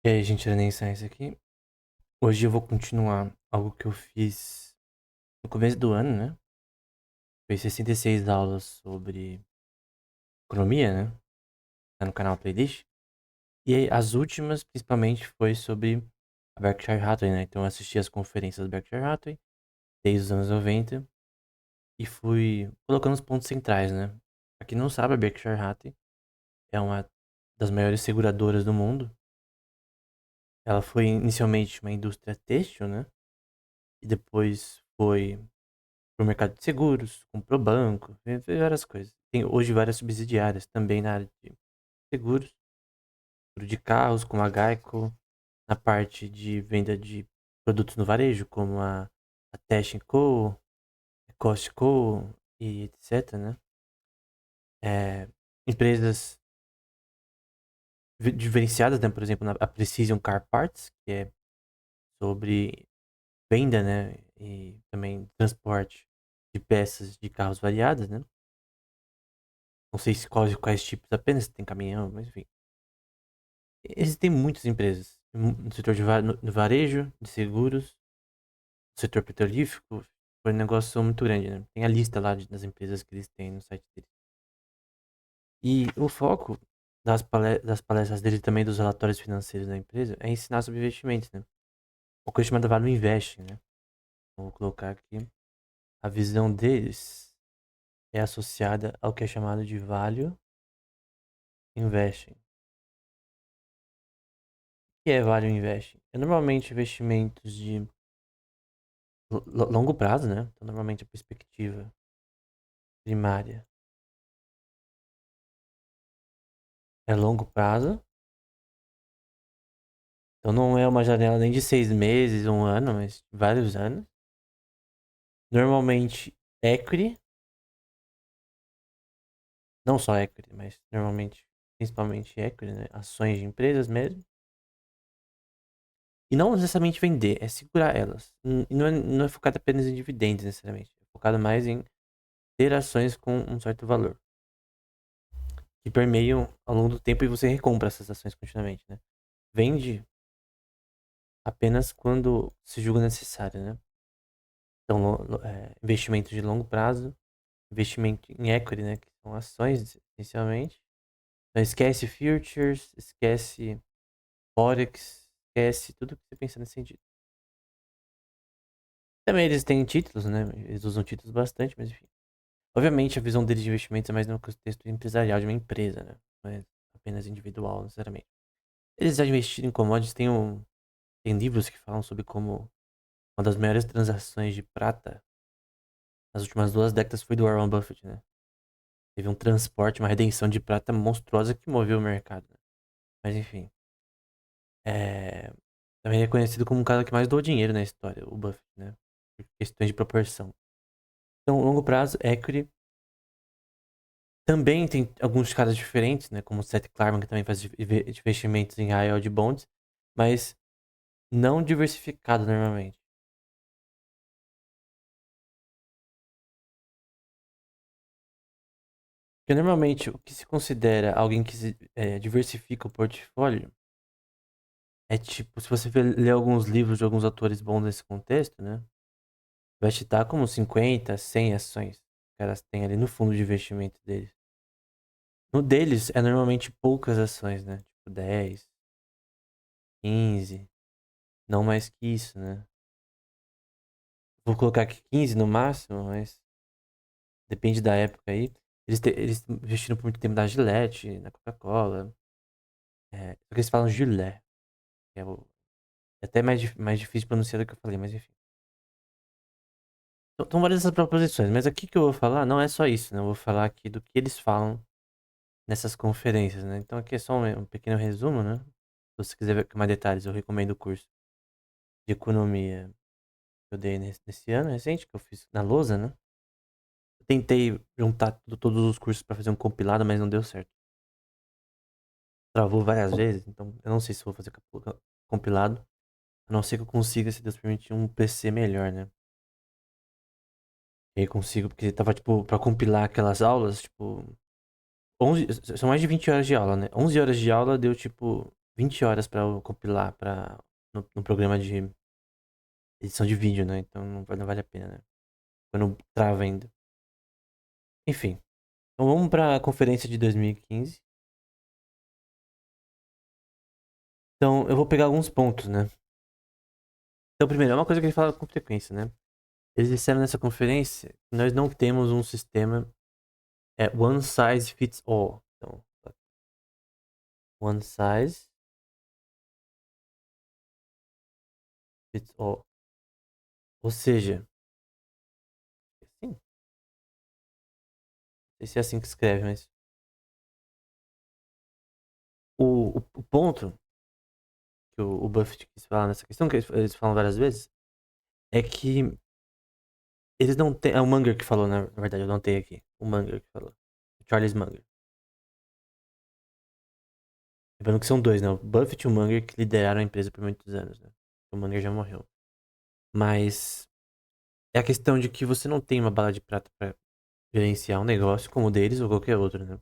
E aí, gente, Enem Science aqui. Hoje eu vou continuar algo que eu fiz no começo do ano, né? Foi 66 aulas sobre economia, né? Tá no canal Playlist. E aí, as últimas, principalmente, foi sobre a Berkshire Hathaway, né? Então eu assisti as conferências da Berkshire Hathaway desde os anos 90 e fui colocando os pontos centrais, né? Pra quem não sabe, a Berkshire Hathaway é uma das maiores seguradoras do mundo. Ela foi inicialmente uma indústria têxtil, né? E depois foi pro mercado de seguros, comprou banco, fez várias coisas. Tem hoje várias subsidiárias também na área de seguros, seguro de carros, como a Geico, na parte de venda de produtos no varejo, como a Test Co, a Costco e etc, né? É, empresas diferenciadas, né? Por exemplo, a Precision Car Parts, que é sobre venda, né? E também transporte de peças de carros variadas, né? Não sei se quais tipos apenas, tem caminhão, mas enfim. Existem muitas empresas no setor no varejo, de seguros, no setor petrolífero. Foi um negócio muito grande, né? Tem a lista lá das empresas que eles têm no site deles. E o foco das palestras dele também, dos relatórios financeiros da empresa, é ensinar sobre investimentos, né? Uma coisa chamada Value Investing, né? Vou colocar aqui. A visão deles é associada ao que é chamado de Value Investing. O que é Value Investing? É normalmente investimentos de longo prazo, né? Então, normalmente a perspectiva primária é longo prazo. Então não é uma janela nem de 6 meses, um ano, mas vários anos. Normalmente equity, não só equity, mas normalmente, principalmente equity, né? Ações de empresas mesmo. E não necessariamente vender, é segurar elas. E não é focado apenas em dividendos, necessariamente. É focado mais em ter ações com um certo valor. Que permeiam ao longo do tempo e você recompra essas ações continuamente, né? Vende apenas quando se julga necessário, né? Então, investimento de longo prazo, investimento em equity, né? Que são ações, essencialmente. Então, esquece futures, esquece forex, esquece tudo que você pensa nesse sentido. Também eles têm títulos, né? Eles usam títulos bastante, mas enfim. Obviamente, a visão deles de investimentos é mais no contexto empresarial de uma empresa, né? Não é apenas individual, necessariamente. Eles já investiram em commodities, tem livros que falam sobre como uma das maiores transações de prata nas últimas 2 décadas foi do Warren Buffett, né? Teve um transporte, uma redenção de prata monstruosa que moveu o mercado, né? Mas enfim. É... Também é conhecido como um cara que mais doou dinheiro na história, o Buffett, né? Por questões de proporção. Então, longo prazo, equity. Também tem alguns caras diferentes, né? Como o Seth Klarman, que também faz investimentos em high yield bonds, mas não diversificado normalmente. Porque normalmente o que se considera alguém que diversifica o portfólio é tipo, se você ler alguns livros de alguns autores bons nesse contexto, né? Vai te dar como 50, 100 ações que os caras têm ali no fundo de investimento deles. No deles é normalmente poucas ações, né? Tipo 10, 15, não mais que isso, né? Vou colocar aqui 15 no máximo, mas depende da época aí. Eles investiram por muito tempo na Gillette, na Coca-Cola. Só que eles falam Gillette, que é até mais difícil de pronunciar do que eu falei, mas enfim. Então, várias dessas proposições, mas aqui que eu vou falar não é só isso, né? Eu vou falar aqui do que eles falam nessas conferências, né? Então aqui é só um pequeno resumo, né? Se você quiser ver com mais detalhes, eu recomendo o curso de economia que eu dei nesse ano recente, que eu fiz na Lousa, né? Eu tentei juntar todos os cursos para fazer um compilado, mas não deu certo. Travou várias vezes, então eu não sei se vou fazer compilado. A não ser que eu consiga, se Deus permitir, um PC melhor, né? E aí consigo, porque tava, tipo, pra compilar aquelas aulas, tipo, 11, são mais de 20 horas de aula, né? 11 horas de aula deu, tipo, 20 horas pra eu compilar no programa de edição de vídeo, né? Então não vale a pena, né? Quando trava ainda. Enfim, então vamos pra conferência de 2015. Então eu vou pegar alguns pontos, né? Então, primeiro, é uma coisa que eles falam com frequência, né? Eles disseram nessa conferência que nós não temos um sistema one size fits all. Então, one size fits all. Ou seja, sim, não sei se é assim que escreve, mas o ponto que o Buffett quis falar nessa questão, que eles falam várias vezes, é que eles não têm. É o Munger que falou, na verdade, eu não tenho aqui. O Munger que falou. Charles Munger. Lembrando que são dois, né? O Buffett e o Munger que lideraram a empresa por muitos anos, né? O Munger já morreu. Mas é a questão de que você não tem uma bala de prata para gerenciar um negócio como o deles ou qualquer outro, né?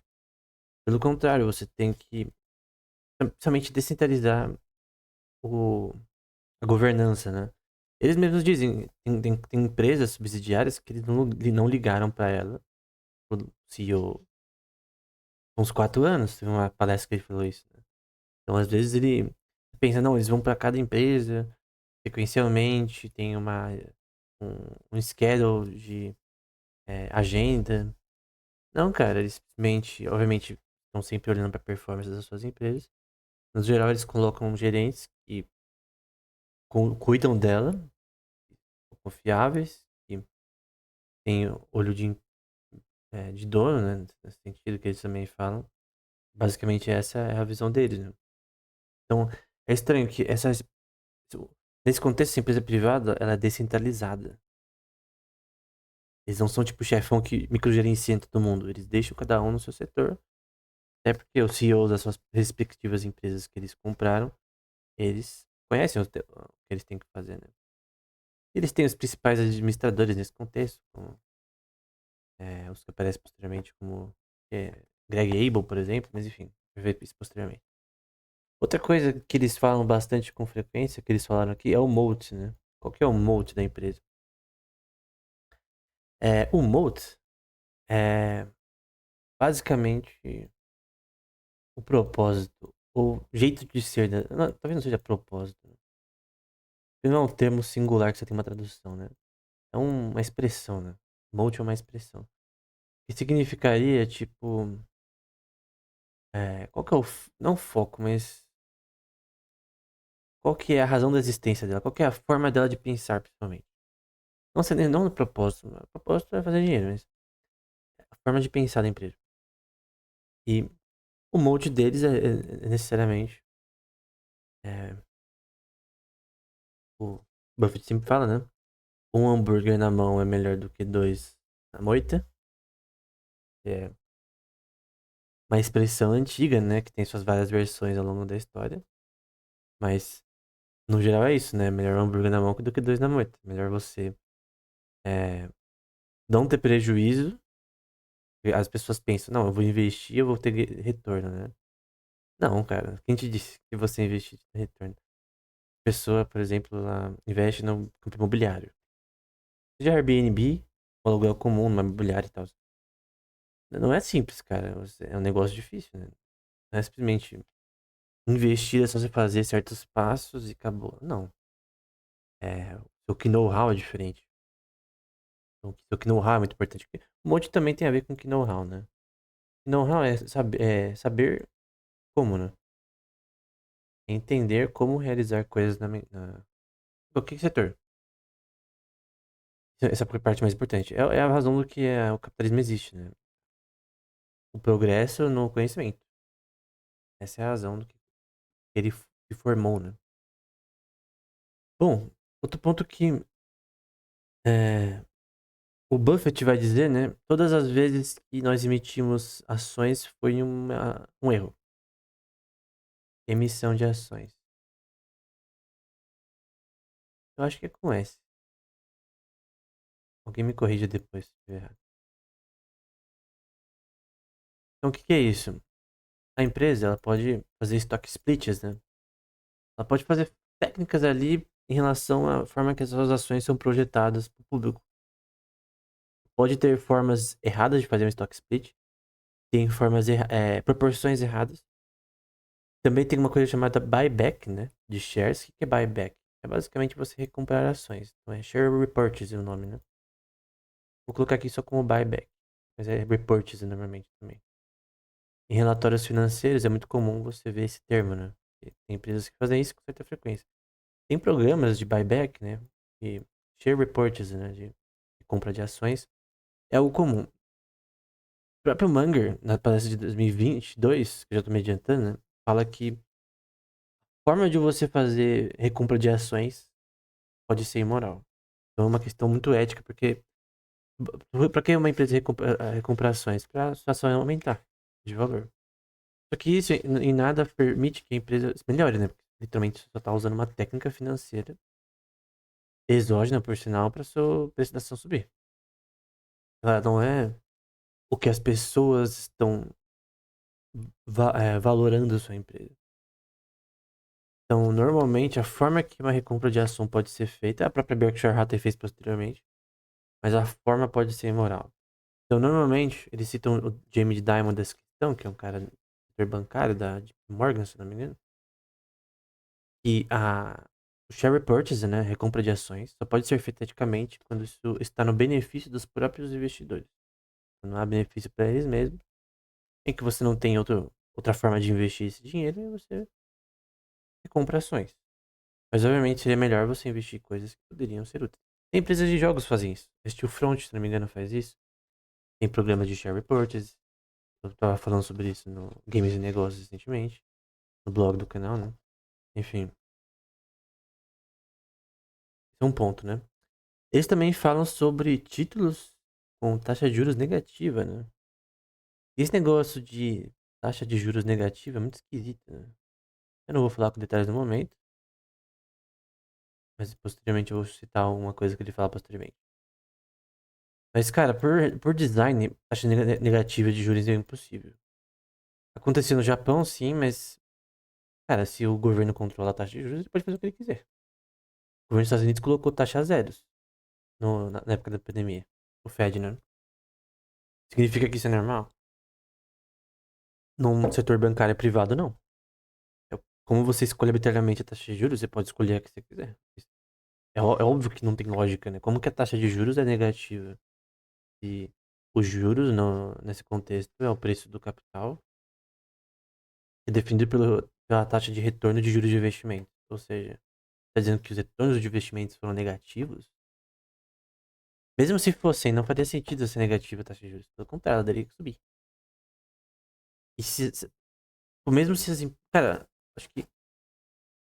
Pelo contrário, você tem que somente descentralizar a governança, né? Eles mesmos dizem, tem empresas subsidiárias que eles não ligaram para ela, o CEO, há uns 4 anos, teve uma palestra que ele falou isso, né? Então, às vezes, ele pensa, não, eles vão para cada empresa, sequencialmente, tem um schedule de agenda. Não, cara, eles simplesmente, obviamente, estão sempre olhando para a performance das suas empresas. No geral, eles colocam gerentes que cuidam dela, confiáveis, que têm olho de dono, né? Nesse sentido que eles também falam. Basicamente, essa é a visão deles, né? Então, é estranho que nesse contexto, essa empresa privada, ela é descentralizada. Eles não são tipo o chefão que microgerencia todo mundo. Eles deixam cada um no seu setor. Até porque os CEOs das suas respectivas empresas que eles compraram, eles conhecem o que eles têm que fazer, né? Eles têm os principais administradores nesse contexto, como, os que aparecem posteriormente, como Greg Abel, por exemplo, mas enfim, vai ver isso posteriormente. Outra coisa que eles falam bastante com frequência, que eles falaram aqui, é o moat, né? Qual que é o moat da empresa? O moat é basicamente o propósito, o jeito de ser, não, talvez não seja propósito, né? Não é um termo singular que você tem uma tradução, né? É uma expressão, né? Moat é uma expressão. Que significaria, tipo, qual que é não foco, mas qual que é a razão da existência dela? Qual que é a forma dela de pensar, principalmente? Não, não no propósito. O propósito é fazer dinheiro, mas a forma de pensar da empresa. E o molde deles é necessariamente. é, o Buffett sempre fala, né? Um hambúrguer na mão é melhor do que dois na moita. É uma expressão antiga, né? Que tem suas várias versões ao longo da história. Mas, no geral, é isso, né? Melhor um hambúrguer na mão do que dois na moita. Melhor você não ter prejuízo. As pessoas pensam, não, eu vou investir, eu vou ter retorno, né? Não, cara. Quem te disse que você investir tem retorno? A pessoa, por exemplo, ela investe no campo imobiliário. Seja Airbnb, um aluguel comum, numa imobiliária e tal. Não é simples, cara. É um negócio difícil, né? Não é simplesmente investir, é só você fazer certos passos e acabou. Não. O seu know-how é diferente. Então, o seu know-how é muito importante. Um monte também tem a ver com que know-how, né? Know-how é saber como, né? É entender como realizar coisas O que setor? Essa é a parte mais importante. É a razão do que o capitalismo existe, né? O progresso no conhecimento. Essa é a razão do que ele se formou, né? Bom, outro ponto que é, o Buffett vai dizer, né? Todas as vezes que nós emitimos ações foi um erro. Emissão de ações. Eu acho que é com S. Alguém me corrija depois se estiver errado. Então, o que é isso? a empresa ela pode fazer stock splits, né? Ela pode fazer técnicas ali em relação à forma que as suas ações são projetadas para o público. Pode ter formas erradas de fazer um stock split, tem proporções erradas. Também tem uma coisa chamada buyback, né? De shares. O que é buyback? É basicamente você recomprar ações. Então é share repurchase o nome, né? Vou colocar aqui só como buyback. Mas é repurchase normalmente também. Em relatórios financeiros é muito comum você ver esse termo, né? Tem empresas que fazem isso com certa frequência. Tem programas de buyback, né? E share repurchase, né? De compra de ações. É algo comum. O próprio Munger, na palestra de 2022, que eu já tô me adiantando, né? Fala que a forma de você fazer recompra de ações pode ser imoral. Então é uma questão muito ética, porque para que uma empresa recompra ações? Para sua ação aumentar de valor. Só que isso em nada permite que a empresa se melhore, né? Porque literalmente você só está usando uma técnica financeira exógena, por sinal, para seu preço da ação subir. Ela não é o que as pessoas estão valorando a sua empresa. Então, normalmente, a forma que uma recompra de ação pode ser feita, a própria Berkshire Hathaway fez posteriormente, mas a forma pode ser imoral. Então, normalmente, eles citam o Jamie Dimon dessa questão, que é um cara bancário da JP Morgan, se não me engano, e o share purchase, né, recompra de ações, só pode ser feita eticamente quando isso está no benefício dos próprios investidores. Quando não há benefício para eles mesmos, em que você não tem outra forma de investir esse dinheiro, e você recompra ações. Mas, obviamente, seria melhor você investir em coisas que poderiam ser úteis. Tem empresas de jogos que fazem isso. A Stillfront, se não me engano, faz isso. Tem programas de share purchase. Eu tava falando sobre isso no Games e Negócios recentemente. No blog do canal, né? Enfim, esse é um ponto, né? Eles também falam sobre títulos com taxa de juros negativa, né? E esse negócio de taxa de juros negativa é muito esquisito, né? Eu não vou falar com detalhes no momento, mas posteriormente eu vou citar uma coisa que ele fala posteriormente. Mas, cara, por design, taxa negativa de juros é impossível. Aconteceu no Japão, sim, mas, cara, se o governo controla a taxa de juros, ele pode fazer o que ele quiser. O governo dos Estados Unidos colocou taxa zeros na época da pandemia. O Fed, né? Significa que isso é normal? Num setor bancário privado, não. Como você escolhe arbitrariamente a taxa de juros, você pode escolher a que você quiser. É óbvio que não tem lógica, né? Como que a taxa de juros é negativa? E os juros, nesse contexto, é o preço do capital, é definido pela taxa de retorno de juros de investimento. Ou seja, está dizendo que os retornos de investimentos foram negativos? Mesmo se fossem, não faria sentido ser negativa a taxa de juros. Pelo contrário, ela teria que subir. E mesmo se assim, cara, acho que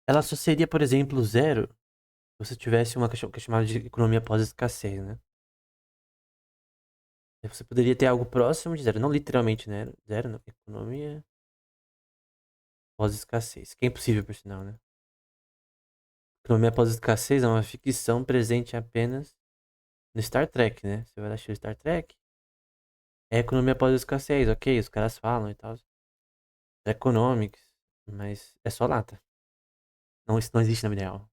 ela só seria, por exemplo, zero se você tivesse uma que é chamada de economia pós-escassez, né? Você poderia ter algo próximo de zero, não literalmente, né? Zero, não. Economia pós-escassez, que é impossível, por sinal, né? Economia pós-escassez é uma ficção presente apenas no Star Trek, né? Você vai assistir o Star Trek, é economia pós-escassez, ok, os caras falam e tal. Economics, mas é só lata. Não, isso não existe na vida real.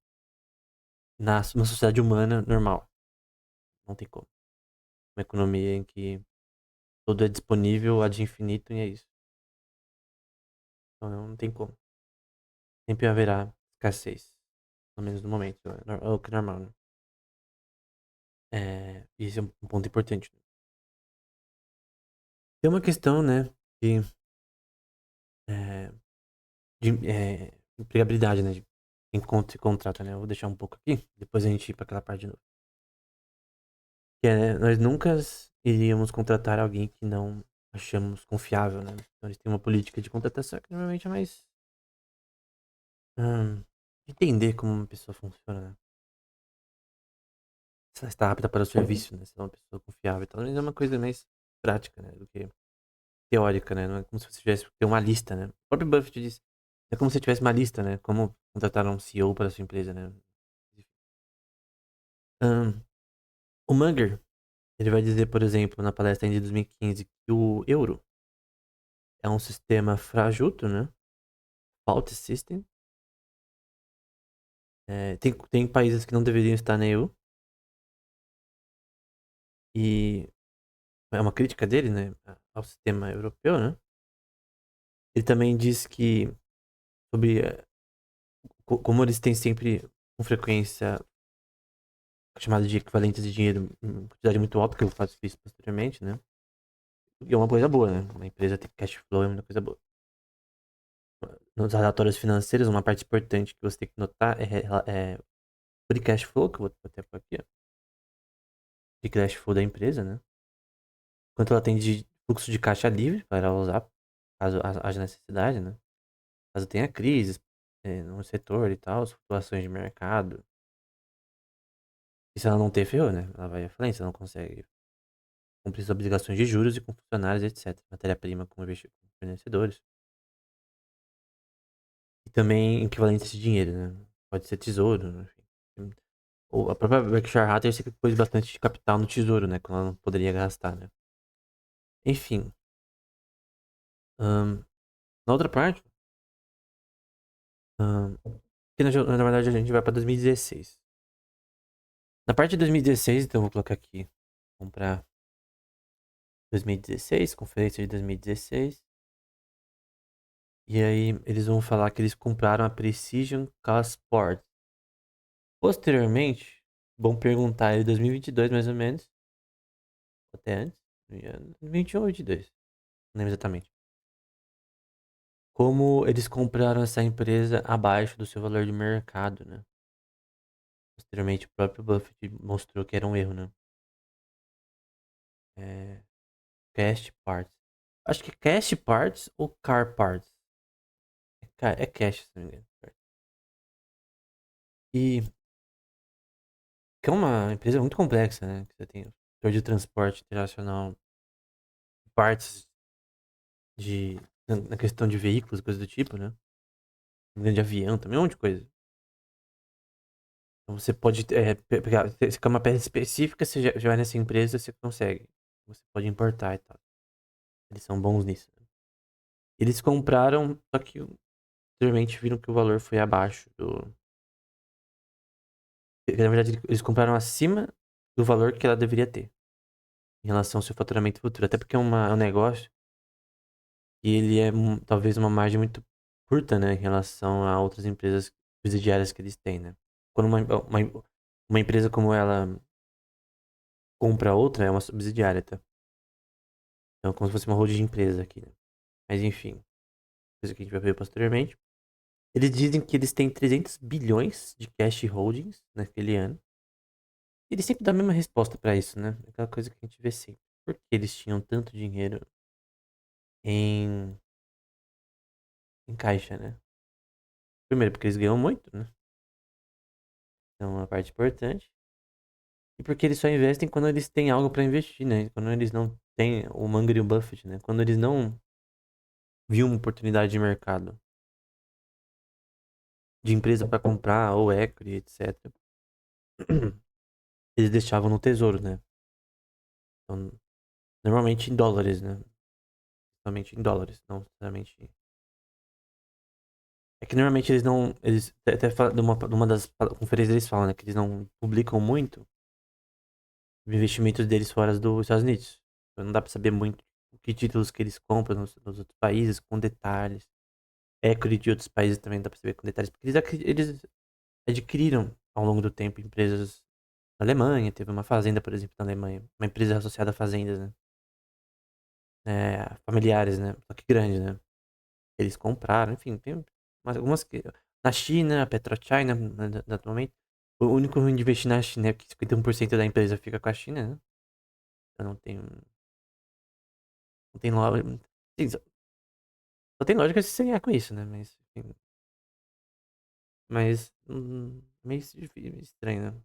Numa sociedade humana normal. Não tem como. Uma economia em que tudo é disponível ad infinito e é isso. Então não tem como. Sempre haverá escassez. Pelo menos no momento. É o que é normal, né? Isso é um ponto importante. Tem uma questão, né? De, é, de empregabilidade, né? De encontro e contrato, né? Eu vou deixar um pouco aqui. Depois a gente ir pra aquela parte de novo. Que é, nós nunca iríamos contratar alguém que não achamos confiável, né? Então eles têm uma política de contratação que normalmente é mais hum, entender como uma pessoa funciona, né? Se ela está apta para o serviço, né? Se ela é uma pessoa confiável e tal. Mas é uma coisa mais prática, né? Do que teórica, né? Não é como se você tivesse que ter uma lista, né? O próprio Buffett disse. É como se você tivesse uma lista, né? Como contratar um CEO para a sua empresa, né? Hum, o Munger, ele vai dizer, por exemplo, na palestra ainda de 2015, que o euro é um sistema frajuto, né? Faulty system. Tem países que não deveriam estar na EU. E é uma crítica dele, né? Ao sistema europeu, né? Ele também diz que sobre como eles têm sempre com frequência chamada de equivalentes de dinheiro em quantidade muito alta, que eu faço isso posteriormente, né? E é uma coisa boa, né? Uma empresa ter cash flow é uma coisa boa. Nos relatórios financeiros, uma parte importante que você tem que notar é free cash flow, que eu vou até por aqui, ó. De cash flow da empresa, né? Quanto ela tem de fluxo de caixa livre para ela usar, caso haja necessidade, né? Caso tenha crise no setor e tal, flutuações de mercado. E se ela não ter, ferrou, né? Ela vai à falência, ela não consegue cumprir suas obrigações de juros e com funcionários, etc. Matéria-prima com fornecedores. E também equivalentes de dinheiro, né? Pode ser tesouro, enfim. Ou a própria Berkshire Hathaway sempre pôs bastante de capital no tesouro, né? Quando ela não poderia gastar, né? Enfim. Na outra parte, que na verdade a gente vai pra 2016. Na parte de 2016, então eu vou colocar aqui. Comprar 2016, conferência de 2016. E aí eles vão falar que eles compraram a Precision Castport. Posteriormente, vão perguntar em 2022 mais ou menos, até antes, 21 ou 22, não lembro exatamente. Como eles compraram essa empresa abaixo do seu valor de mercado, né? Posteriormente, o próprio Buffett mostrou que era um erro, né? É, Cash Parts. Acho que é Cash Parts ou Car Parts. É Cash, se não me engano. E que é uma empresa muito complexa, né? Que você tem o setor de transporte internacional, partes na questão de veículos, coisas do tipo, né? De avião também, um monte de coisa. Então você pode pegar, se quer uma peça específica, você já vai nessa empresa, você consegue. Você pode importar e tal. Eles são bons nisso, né? Eles compraram, só que posteriormente viram que o valor foi abaixo do. Na verdade, eles compraram acima do valor que ela deveria ter em relação ao seu faturamento futuro. Até porque é um negócio e ele é talvez uma margem muito curta, né, em relação a outras empresas subsidiárias que eles têm, né? Quando uma empresa como ela compra outra, é uma subsidiária, tá? Então é como se fosse uma holding de empresa aqui, né? Mas enfim, coisa que a gente vai ver posteriormente. Eles dizem que eles têm 300 bilhões de cash holdings naquele ano. Eles sempre dão a mesma resposta pra isso, né? Aquela coisa que a gente vê sempre. Por que eles tinham tanto dinheiro em, em caixa, né? Primeiro, porque eles ganham muito, né? Então, é uma parte importante. E porque eles só investem quando eles têm algo pra investir, né? Quando eles não têm o Munger e o Buffett, né? Quando eles não viam uma oportunidade de mercado, de empresa pra comprar, ou equity, etc. Eles deixavam no tesouro, né? Então, normalmente em dólares, né? Somente em dólares, não necessariamente. É que normalmente eles não. Eles até falam, numa das conferências eles falam, né? Que eles não publicam muito os investimentos deles fora dos Estados Unidos. Então não dá pra saber muito que títulos que eles compram nos outros países, com detalhes. Equity de outros países também dá pra saber com detalhes. Porque eles adquiriram ao longo do tempo empresas na Alemanha. Teve uma fazenda, por exemplo, na Alemanha. Uma empresa associada a fazendas, né? Familiares, né? Só que grandes, né? Eles compraram, enfim, tem algumas que. Na China, a PetroChina, atualmente. O único ruim de investir na China é que 51% da empresa fica com a China, né? Então não tem lógica. Só tem lógica se você ganhar com isso, né? Mas, enfim, meio estranho, né?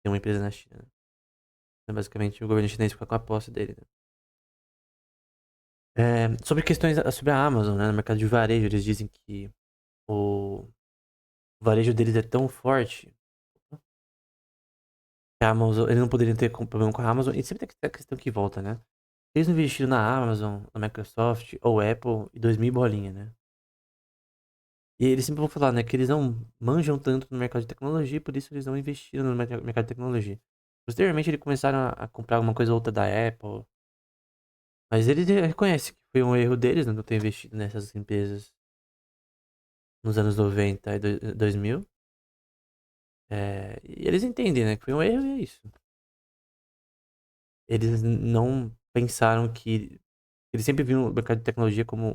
Ter uma empresa na China, né? Então, basicamente, o governo chinês fica com a posse dele, né? Sobre questões sobre a Amazon, né? No mercado de varejo, eles dizem que o varejo deles é tão forte que a Amazon, eles não poderiam ter problema com a Amazon. E sempre tem a questão que volta, né? Eles não investiram na Amazon, na Microsoft ou Apple e 2000 bolinha, né? E eles sempre vão falar, né, que eles não manjam tanto no mercado de tecnologia, por isso eles não investiram no mercado de tecnologia. Posteriormente, eles começaram a comprar uma coisa ou outra da Apple, mas eles reconhecem que foi um erro deles, né, não ter investido nessas empresas nos anos 90 e 2000. E eles entendem, né, que foi um erro e é isso. Eles não pensaram que... Eles sempre viram o mercado de tecnologia como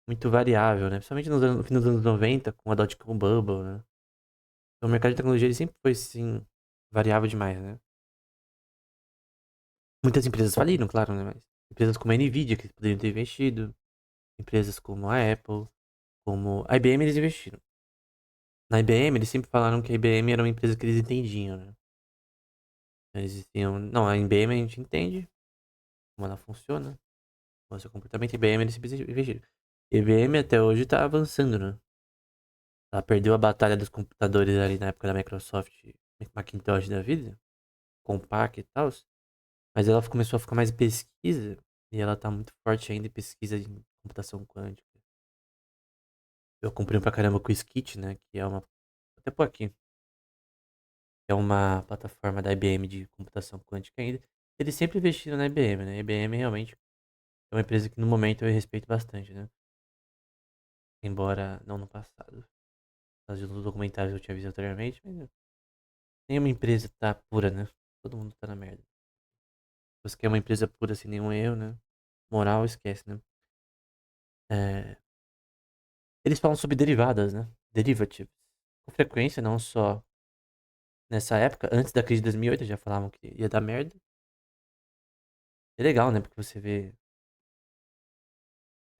muito variável, né? Principalmente no fim dos anos 90, com a dot-com bubble, né? Então, o mercado de tecnologia ele sempre foi, assim, variável demais, né? Muitas empresas faliram, claro, né? Mas empresas como a Nvidia, que poderiam ter investido. Empresas como a Apple, como a IBM, eles investiram. Na IBM, eles sempre falaram que a IBM era uma empresa que eles entendiam, né? Eles diziam, não, a IBM a gente entende como ela funciona, qual é o seu comportamento. A IBM, eles sempre investiram. A IBM até hoje tá avançando, né? Ela perdeu a batalha dos computadores ali na época da Microsoft, Macintosh da vida, Compaq e tal. Mas ela começou a ficar mais em pesquisa e ela tá muito forte ainda em pesquisa de computação quântica. Eu acompanho pra caramba com o Skit, né? Que é uma. Até por aqui. Que é uma plataforma da IBM de computação quântica ainda. Eles sempre investiram na IBM, né? A IBM realmente é uma empresa que no momento eu respeito bastante, né? Embora não no passado. Por causa dos documentários que eu tinha visto anteriormente, mas nenhuma empresa tá pura, né? Todo mundo tá na merda. Se você quer uma empresa pura sem nenhum erro, né? Moral, esquece, né? É, eles falam sobre derivadas, né? Derivatives. Com frequência, não só nessa época, antes da crise de 2008, já falavam que ia dar merda. É legal, né? Porque você vê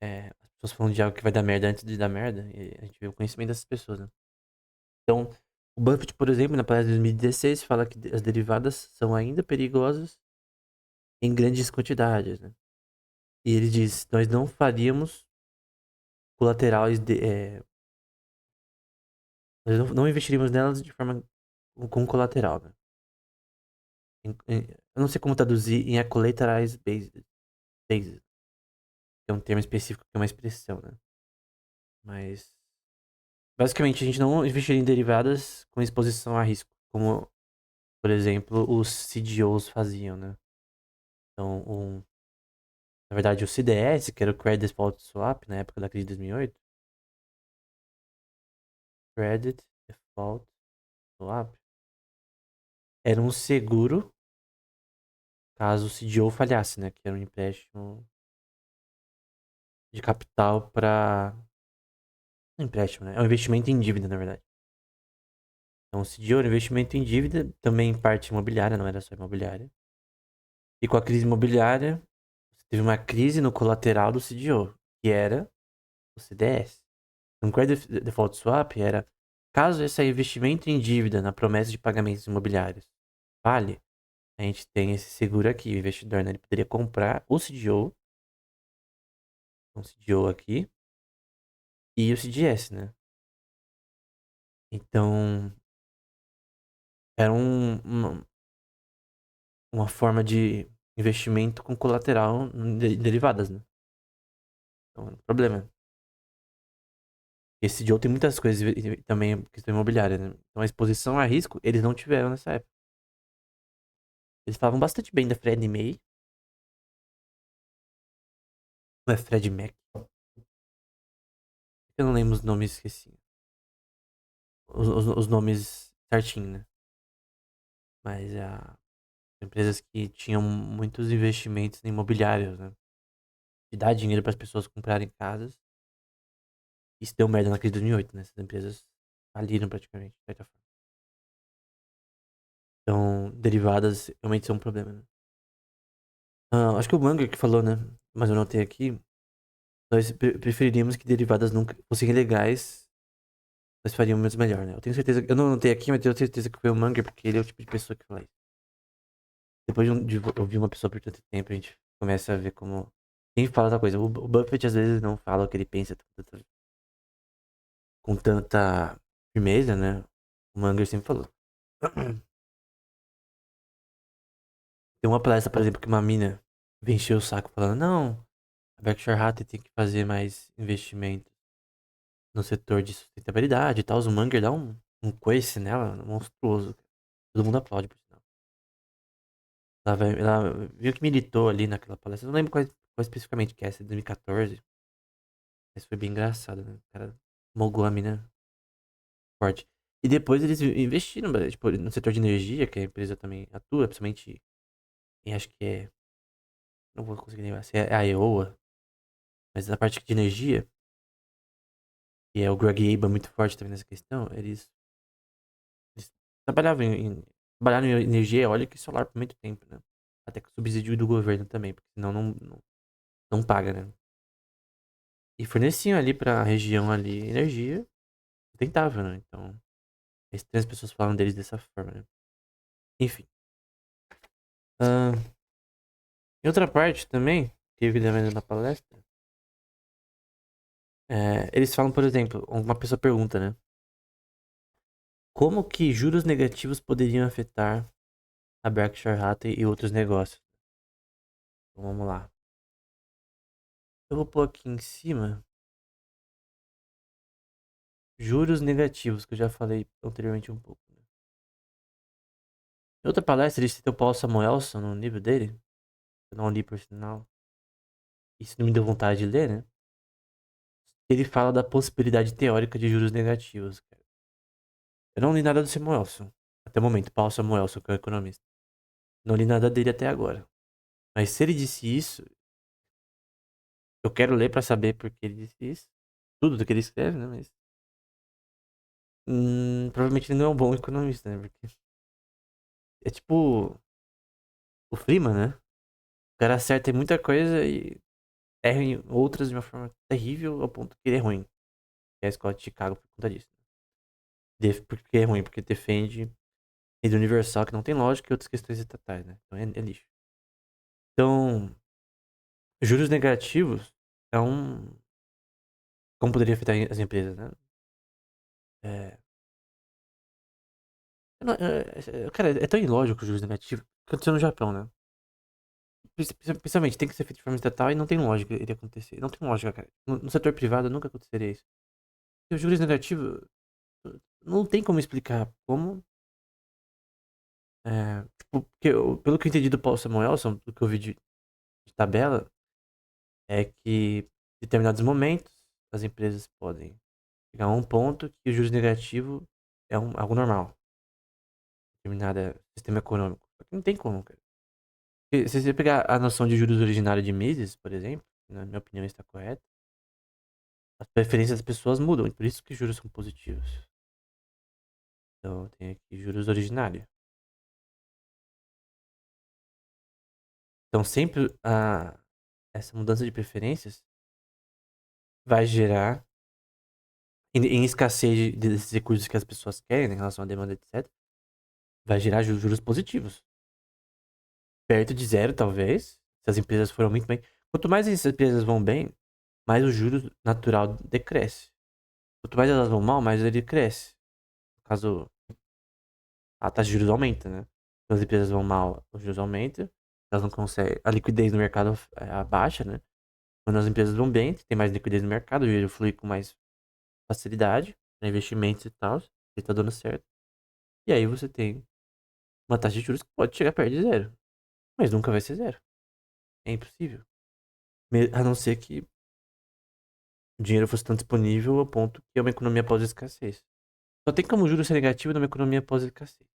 as pessoas falando de algo que vai dar merda antes de dar merda. E a gente vê o conhecimento dessas pessoas, né? Então, o Buffett, por exemplo, na palestra de 2016, fala que as derivadas são ainda perigosas em grandes quantidades, né? E ele diz, nós não faríamos colaterais nós não investiríamos nelas de forma com colateral, né? Eu não sei como traduzir em a collateralized basis, que é um termo específico, que é uma expressão, né? Mas, basicamente, a gente não investiria em derivadas com exposição a risco, como, por exemplo, os CDOs faziam, né? Então, na verdade, o CDS, que era o Credit Default Swap, na época da crise de 2008, Credit Default Swap, era um seguro caso o CDO falhasse, né? Que era um empréstimo de capital para... Um empréstimo, né? É um investimento em dívida, na verdade. Então, o CDO era um investimento em dívida, também em parte imobiliária, não era só imobiliária. E com a crise imobiliária, teve uma crise no colateral do CDO, que era o CDS. Um Credit Default Swap era, caso esse investimento em dívida na promessa de pagamentos imobiliários falhe, a gente tem esse seguro aqui. O investidor, né, ele poderia comprar o CDO, um CDO aqui, e o CDS, né? Então, era uma forma de investimento com colateral em derivadas, né? Então, é um problema. Esse CDO tem muitas coisas também, questão imobiliária, né? Então, a exposição a risco, eles não tiveram nessa época. Eles falavam bastante bem da Freddie May. Não é Fred Mac. Eu não lembro os nomes, esqueci. Os nomes certinho, né? Mas empresas que tinham muitos investimentos em imobiliários, né? De dar dinheiro para as pessoas comprarem casas. Isso deu merda na crise de 2008, né? Essas empresas faliram praticamente, de certa forma. Então, derivadas realmente são um problema, né? Acho que o Munger que falou, né? Mas eu notei aqui. Nós preferiríamos que derivadas nunca fossem ilegais. Nós faríamos melhor, né? Eu tenho certeza. Eu não notei aqui, mas eu tenho certeza que foi o Munger, porque ele é o tipo de pessoa que fala isso. Depois de ouvir uma pessoa por tanto tempo, a gente começa a ver como. Quem fala essa coisa. O Buffett às vezes não fala o que ele pensa com tanta firmeza, né? O Munger sempre falou. Tem uma palestra, por exemplo, que uma mina vem encher o saco falando, não, a Berkshire Hathaway tem que fazer mais investimento no setor de sustentabilidade e tal. O Munger dá um coice nela monstruoso. Todo mundo aplaude, por sinal. Ela viu que militou ali naquela palestra. Eu não lembro qual especificamente que é, se é 2014. Mas foi bem engraçado, né? O cara mogou a mina forte. E depois eles investiram, tipo, no setor de energia, que a empresa também atua, principalmente em, acho que é, não vou conseguir lembrar se é a EOA, mas na parte de energia, e é o Greg Abel muito forte também nessa questão, eles trabalharam em energia eólica e solar por muito tempo, né? Até com subsídio do governo também, porque senão não paga, né? E forneciam ali pra região ali energia sustentável, né? Então, é estranho as pessoas falam deles dessa forma, né? Enfim. Ahn, em outra parte também, que eu vi também na palestra, eles falam, por exemplo, uma pessoa pergunta, né? Como que juros negativos poderiam afetar a Berkshire Hathaway e outros negócios? Então, vamos lá. Eu vou pôr aqui em cima juros negativos, que eu já falei anteriormente um pouco, né? Em outra palestra, ele cita o Paul Samuelson no livro dele. Eu não li por sinal. Isso não me deu vontade de ler, né? Ele fala da possibilidade teórica de juros negativos, cara. Eu não li nada do Samuelson. Até o momento, Paul Samuelson, que é o economista. Não li nada dele até agora. Mas se ele disse isso, eu quero ler pra saber por que ele disse isso. Tudo do que ele escreve, né? Mas. Provavelmente ele não é um bom economista, né? Porque é tipo o Freeman, né? O cara acerta em muita coisa e erra em outras de uma forma terrível ao ponto que ele é ruim. Que é a escola de Chicago por conta disso. Porque é ruim, porque defende rede universal que não tem lógica e outras questões estatais, né? Então é lixo. Então, juros negativos é um. Como poderia afetar as empresas, né? É, cara, é tão ilógico os juros negativos que aconteceu no Japão, né? Principalmente tem que ser feito de forma estatal e não tem lógica ele acontecer. Não tem lógica, cara. No setor privado nunca aconteceria isso. E os juros negativos não tem como explicar como. Tipo, porque pelo que eu entendi do Paul Samuelson, do que eu vi de tabela, é que em determinados momentos as empresas podem chegar a um ponto que o juros negativo é algo normal. Determinado sistema econômico. Só que não tem como, cara. Porque se você pegar a noção de juros originário de Mises, por exemplo, na minha opinião está correta, as preferências das pessoas mudam, e por isso que juros são positivos. Então tem aqui juros originários. Então sempre essa mudança de preferências vai gerar, em escassez desses recursos que as pessoas querem, né, em relação à demanda, etc., vai gerar juros positivos. Perto de zero, talvez, se as empresas foram muito bem. Quanto mais essas empresas vão bem, mais o juros natural decresce. Quanto mais elas vão mal, mais ele cresce. No caso, a taxa de juros aumenta, né? Quando as empresas vão mal, os juros aumentam. Elas não conseguem. A liquidez no mercado abaixa, né? Quando as empresas vão bem, tem mais liquidez no mercado, o dinheiro flui com mais facilidade para investimentos e tal. Se tá dando certo. E aí você tem uma taxa de juros que pode chegar perto de zero. Mas nunca vai ser zero. É impossível. A não ser que o dinheiro fosse tão disponível ao ponto que é uma economia pós-escassez. Só tem como juros ser negativo numa economia pós-escassez.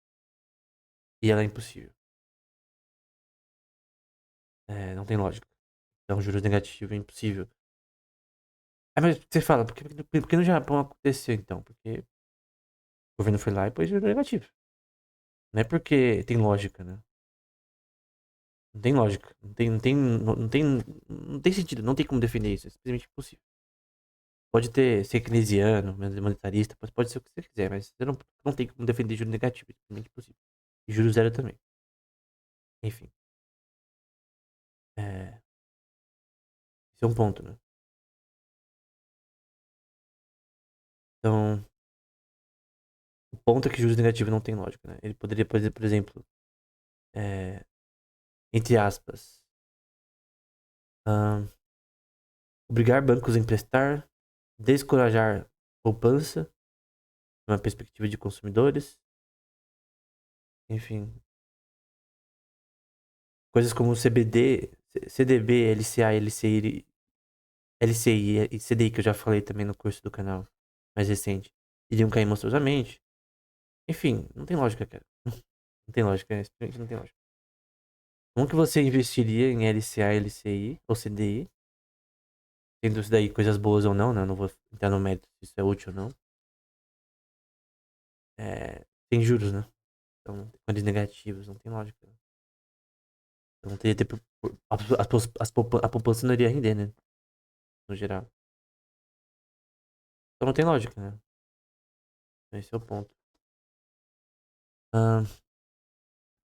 E ela é impossível. Não tem lógica. Então, juros negativos é impossível. Mas você fala, por que no Japão aconteceu então? Porque o governo foi lá e pôs juro negativo. Não é porque tem lógica, né? Não tem lógica. Não tem sentido. Não tem como defender isso. É simplesmente impossível. Pode ser keynesiano, monetarista, pode ser o que você quiser, mas você não tem como defender juro negativo. É simplesmente impossível. E juro zero também. Enfim. É, esse é um ponto, né? Então, o ponto é que juros negativos não tem lógica, né? Ele poderia, por exemplo, é, entre aspas. Ahn, obrigar bancos a emprestar, descorajar poupança, uma perspectiva de consumidores, enfim, coisas como CBD, CDB, LCA, LCI e CDI, que eu já falei também no curso do canal mais recente, iriam cair monstruosamente. Enfim, não tem lógica, cara. Não tem lógica, simplesmente não tem lógica. Como que você investiria em LCA, LCI ou CDI? Tendo isso daí coisas boas ou não, né? Eu não vou entrar no mérito se isso é útil ou não. Tem juros, né? Então, quando negativos, não tem lógica. Então, não teria ter, a poupança não iria render, né? No geral. Então não tem lógica, né? Esse é o ponto. Ah,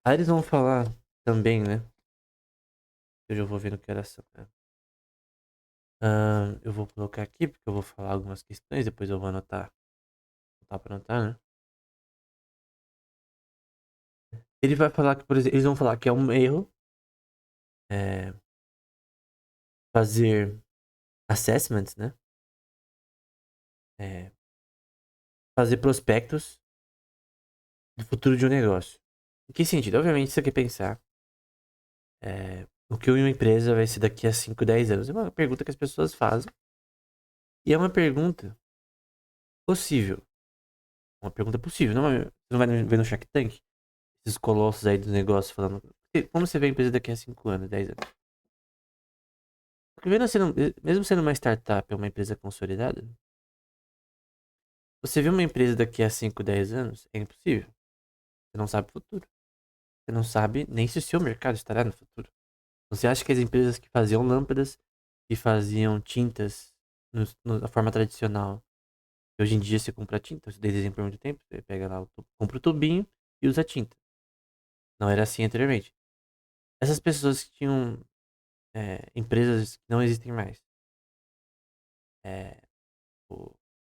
aí eles vão falar também, né? Eu já vou ver no que era são, né? Eu vou colocar aqui, porque eu vou falar algumas questões, depois eu vou anotar. Anotar pra anotar, né? Ele vai falar que, por exemplo, eles vão falar que é um erro é, fazer assessments, né? É, fazer prospectos do futuro de um negócio. Em que sentido? Obviamente, você quer pensar o que uma empresa vai ser daqui a 5, 10 anos. É uma pergunta que as pessoas fazem. E é uma pergunta possível. Uma pergunta possível. Você não vai ver no Shark Tank esses colossos aí dos negócios falando. Como você vê a empresa daqui a 5 anos, 10 anos? Porque mesmo sendo uma startup, é uma empresa consolidada, você vê uma empresa daqui a 5, 10 anos, é impossível. Você não sabe o futuro. Você não sabe nem se o seu mercado estará no futuro. Você acha que as empresas que faziam lâmpadas, que faziam tintas na forma tradicional, que hoje em dia você compra tinta, você desenha por muito tempo, você pega lá, compra o tubinho e usa tinta. Não era assim anteriormente. Essas pessoas que tinham empresas que não existem mais, é,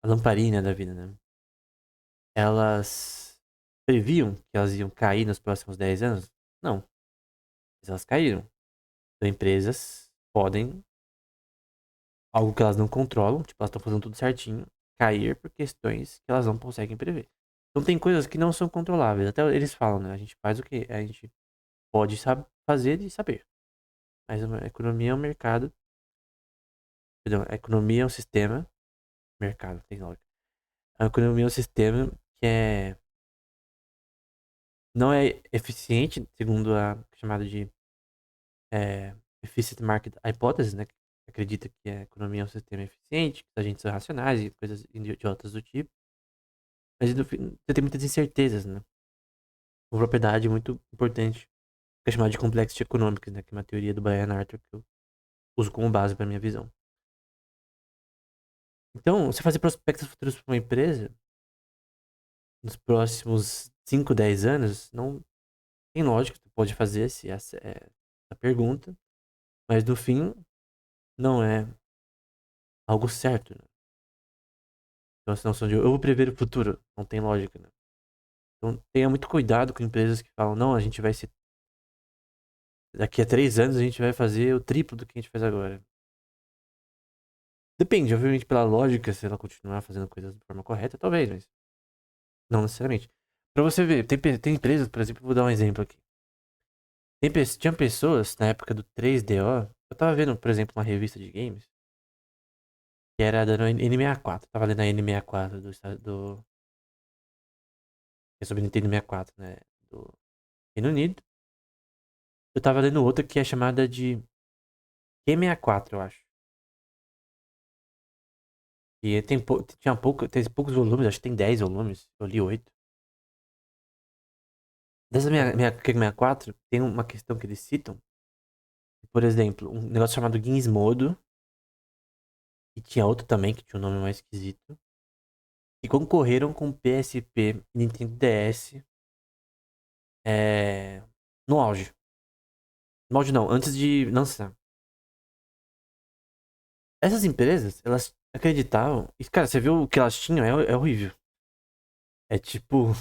a lamparina da vida, né? Elas previam que elas iam cair nos próximos 10 anos? Não, mas elas caíram. Então, empresas podem, algo que elas não controlam, tipo, elas estão fazendo tudo certinho, cair por questões que elas não conseguem prever. Então, tem coisas que não são controláveis. Até eles falam, né? A gente faz o que a gente pode fazer e saber. Mas a economia é um mercado, perdão, a economia é um sistema, mercado, tem lógica. A economia é um sistema que não é eficiente, segundo a chamada de Efficient Market Hypothesis, né? Que acredita que a economia é um sistema eficiente, que os agentes são racionais e coisas idiotas do tipo. Mas no fim, você tem muitas incertezas, né? Uma propriedade muito importante, que é chamada de Complexity Economics, né? Que é uma teoria do Brian Arthur que eu uso como base para minha visão. Então, você fazer prospectos futuros para uma empresa nos próximos 5, 10 anos, não tem lógica, tu pode fazer essa pergunta, mas no fim não é algo certo, né? Então, essa noção de eu vou prever o futuro, não tem lógica, né? Então, tenha muito cuidado com empresas que falam, não, a gente vai ser. Daqui a 3 anos a gente vai fazer o triplo do que a gente faz agora. Depende, obviamente, pela lógica, se ela continuar fazendo coisas de forma correta, talvez, mas não necessariamente. Pra você ver, tem empresas, por exemplo, vou dar um exemplo aqui. Tinha pessoas na época do 3DO. Eu tava vendo, por exemplo, uma revista de games que era da N64. Tava lendo a N64 que é sobre Nintendo 64, né? Do Reino Unido. Eu tava lendo outra que é chamada de Q64, eu acho. E tem poucos volumes, acho que tem 10 volumes. Eu li 8. Dessa minha Q64, tem uma questão que eles citam. Por exemplo, um negócio chamado Gizmodo. E tinha outro também, que tinha um nome mais esquisito. E concorreram com PSP e Nintendo DS é, no auge. No auge não, antes de lançar. Essas empresas, elas acreditavam. E, cara, você viu o que elas tinham? É horrível. É tipo.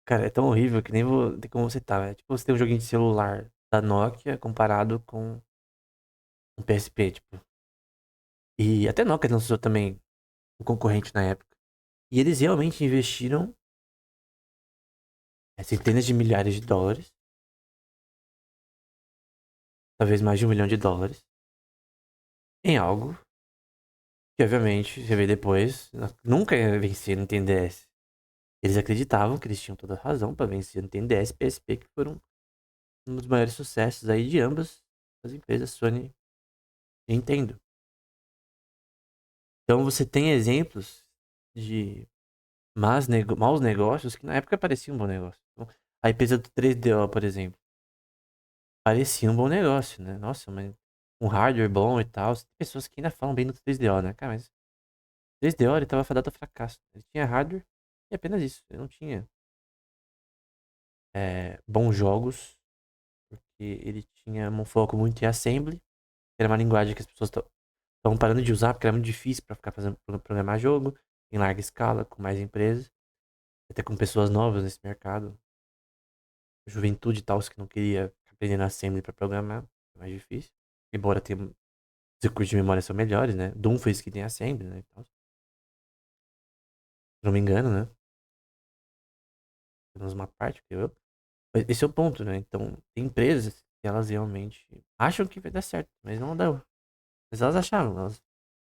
Cara, é tão horrível que nem vou ter como você tá. É tipo você tem um joguinho de celular da Nokia comparado com Um PSP, tipo. E até Nokia lançou também um concorrente na época. E eles realmente investiram centenas de milhares de dólares, talvez mais de 1 milhão de dólares, em algo que, obviamente, você vê depois, nunca ia vencer no Nintendo DS. Eles acreditavam que eles tinham toda a razão para vencer no Nintendo DS e PSP, que foram um dos maiores sucessos aí de ambas as empresas, Sony e Nintendo. Então você tem exemplos de maus negócios que na época pareciam um bom negócio. Então, a empresa do 3DO, por exemplo, parecia um bom negócio, né? Nossa, mas um hardware bom e tal. Tem pessoas que ainda falam bem do 3DO, né? Cara, mas o 3DO ele tava fadado ao fracasso. Ele tinha hardware e apenas isso. Ele não tinha bons jogos, porque ele tinha um foco muito em assembly, que era uma linguagem que as pessoas estão parando de usar, porque era muito difícil para ficar fazendo programar jogo em larga escala, com mais empresas, até com pessoas novas nesse mercado. Juventude e tal, que não queria aprender na assembly para programar, é mais difícil. Embora tenha, os recursos de memória são melhores, né? Doom foi isso que tem assembly, né? Então, se não me engano, né? Pelo menos uma parte, que eu. Esse é o ponto, né? Então, tem empresas que elas realmente acham que vai dar certo, mas não deu. Mas elas achavam,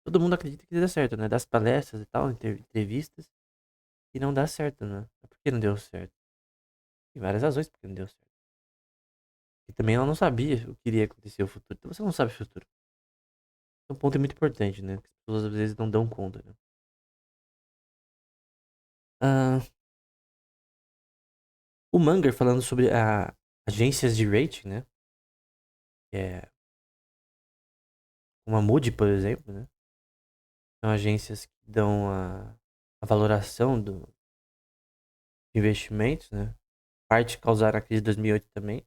todo mundo acredita que dá certo, né? Das palestras e tal, entrevistas, e não dá certo, né? Por que não deu certo? Tem várias razões por que não deu certo. E também ela não sabia o que iria acontecer no futuro. Então você não sabe o futuro. É um ponto muito importante, né? Que as pessoas às vezes não dão conta, né? Ah, o Munger falando sobre agências de rating, né? Que é uma Moody, por exemplo, né? São agências que dão a valoração do investimentos, né? Parte causaram a crise de 2008 também.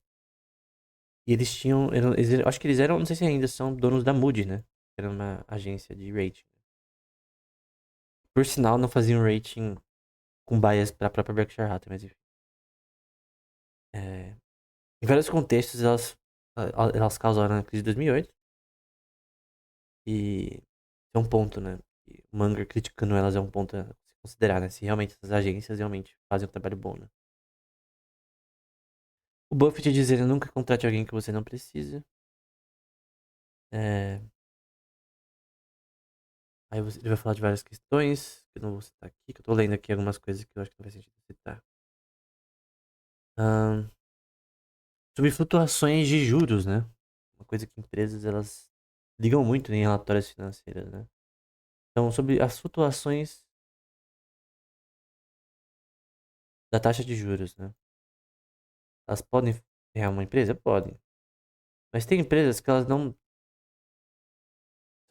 E eles tinham, acho que eles eram, não sei se ainda são donos da Moody, né? Era uma agência de rating. Por sinal, não faziam rating com bias para a própria Berkshire Hathaway, mas enfim. É, em vários contextos, elas causaram a crise de 2008. E é um ponto, né? E o Munger criticando elas é um ponto a se considerar, né? Se realmente essas agências realmente fazem um trabalho bom, né? O Buffett dizendo nunca contrate alguém que você não precisa. É, aí ele vai falar de várias questões, que eu não vou citar aqui, que eu tô lendo aqui algumas coisas que eu acho que não faz sentido citar. Ahn, sobre flutuações de juros, né? Uma coisa que empresas, elas ligam muito em relatórios financeiros, né? Então, sobre as flutuações da taxa de juros, né? Elas podem ferrar uma empresa? Podem. Mas tem empresas que elas não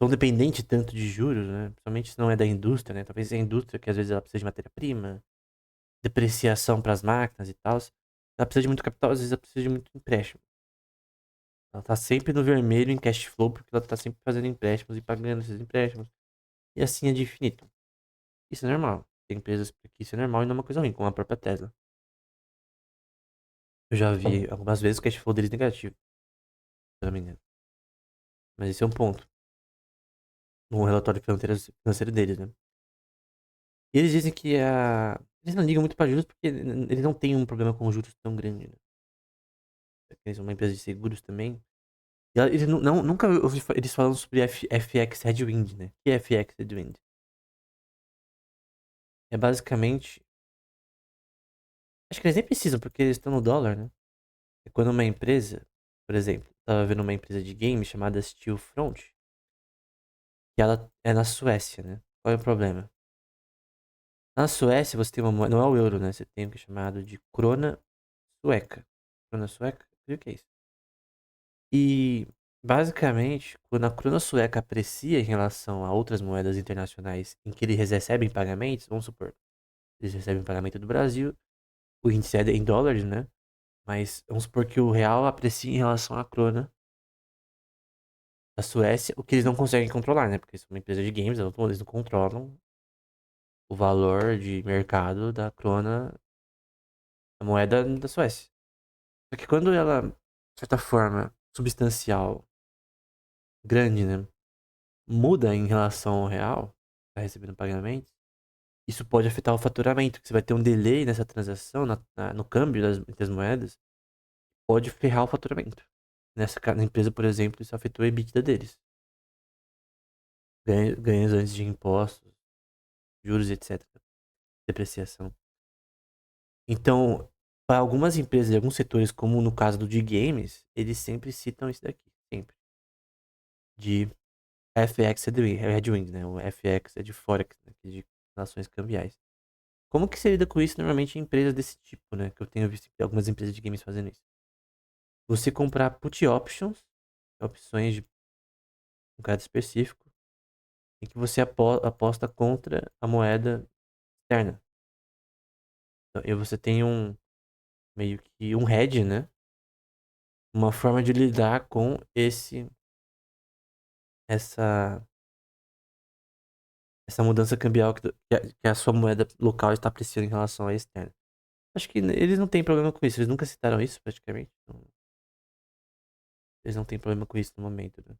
são dependentes tanto de juros, né? Principalmente se não é da indústria, né? Talvez é a indústria que às vezes ela precisa de matéria-prima, depreciação para as máquinas e tal. Ela precisa de muito capital, às vezes ela precisa de muito empréstimo. Ela tá sempre no vermelho em cash flow porque ela tá sempre fazendo empréstimos e pagando esses empréstimos. E assim é de infinito. Isso é normal. Tem empresas que isso é normal e não é uma coisa ruim, como a própria Tesla. Eu já vi algumas vezes o cash flow deles negativo, se eu não me engano. Mas esse é um ponto no relatório financeiro deles, né? E eles dizem que eles não ligam muito para juros porque eles não têm um problema com juros tão grande, né? Eles são uma empresa de seguros também. E eles nunca ouvi eles falando sobre FX Headwind, né? O que é FX Headwind? É basicamente. Acho que eles nem precisam, porque eles estão no dólar, né? É quando uma empresa, por exemplo, tava vendo uma empresa de game chamada Steelfront, que ela é na Suécia, né? Qual é o problema? Na Suécia você tem uma moeda, não é o euro, né? Você tem o que é chamado de krona sueca. Krona sueca? O que é isso? E basicamente, quando a krona sueca aprecia em relação a outras moedas internacionais em que eles recebem pagamentos, vamos supor, eles recebem pagamento do Brasil, o índice é em dólares, né? Mas vamos supor que o real aprecia em relação à krona da Suécia, o que eles não conseguem controlar, né? Porque são uma empresa de games, eles não controlam o valor de mercado da krona, da moeda da Suécia. Só que quando ela, de certa forma, substancial, grande, né, muda em relação ao real, tá recebendo pagamento, isso pode afetar o faturamento, que você vai ter um delay nessa transação, no câmbio das moedas, pode ferrar o faturamento. Na empresa, por exemplo, isso afetou a EBITDA deles. Ganhos antes de impostos, juros, etc. Depreciação. Então, para algumas empresas e alguns setores, como no caso do de games, eles sempre citam isso daqui. Sempre. De FX Headwind, né? O FX é de Forex, né? De relações cambiais. Como que você lida com isso normalmente em empresas desse tipo, né? Que eu tenho visto algumas empresas de games fazendo isso. Você comprar put options, opções de um caso específico, em que você aposta contra a moeda externa. Então, e você tem meio que um hedge, né? Uma forma de lidar com essa essa mudança cambial que a sua moeda local está apreciando em relação à externa. Acho que eles não têm problema com isso, eles nunca citaram isso praticamente. Então, eles não têm problema com isso no momento, né?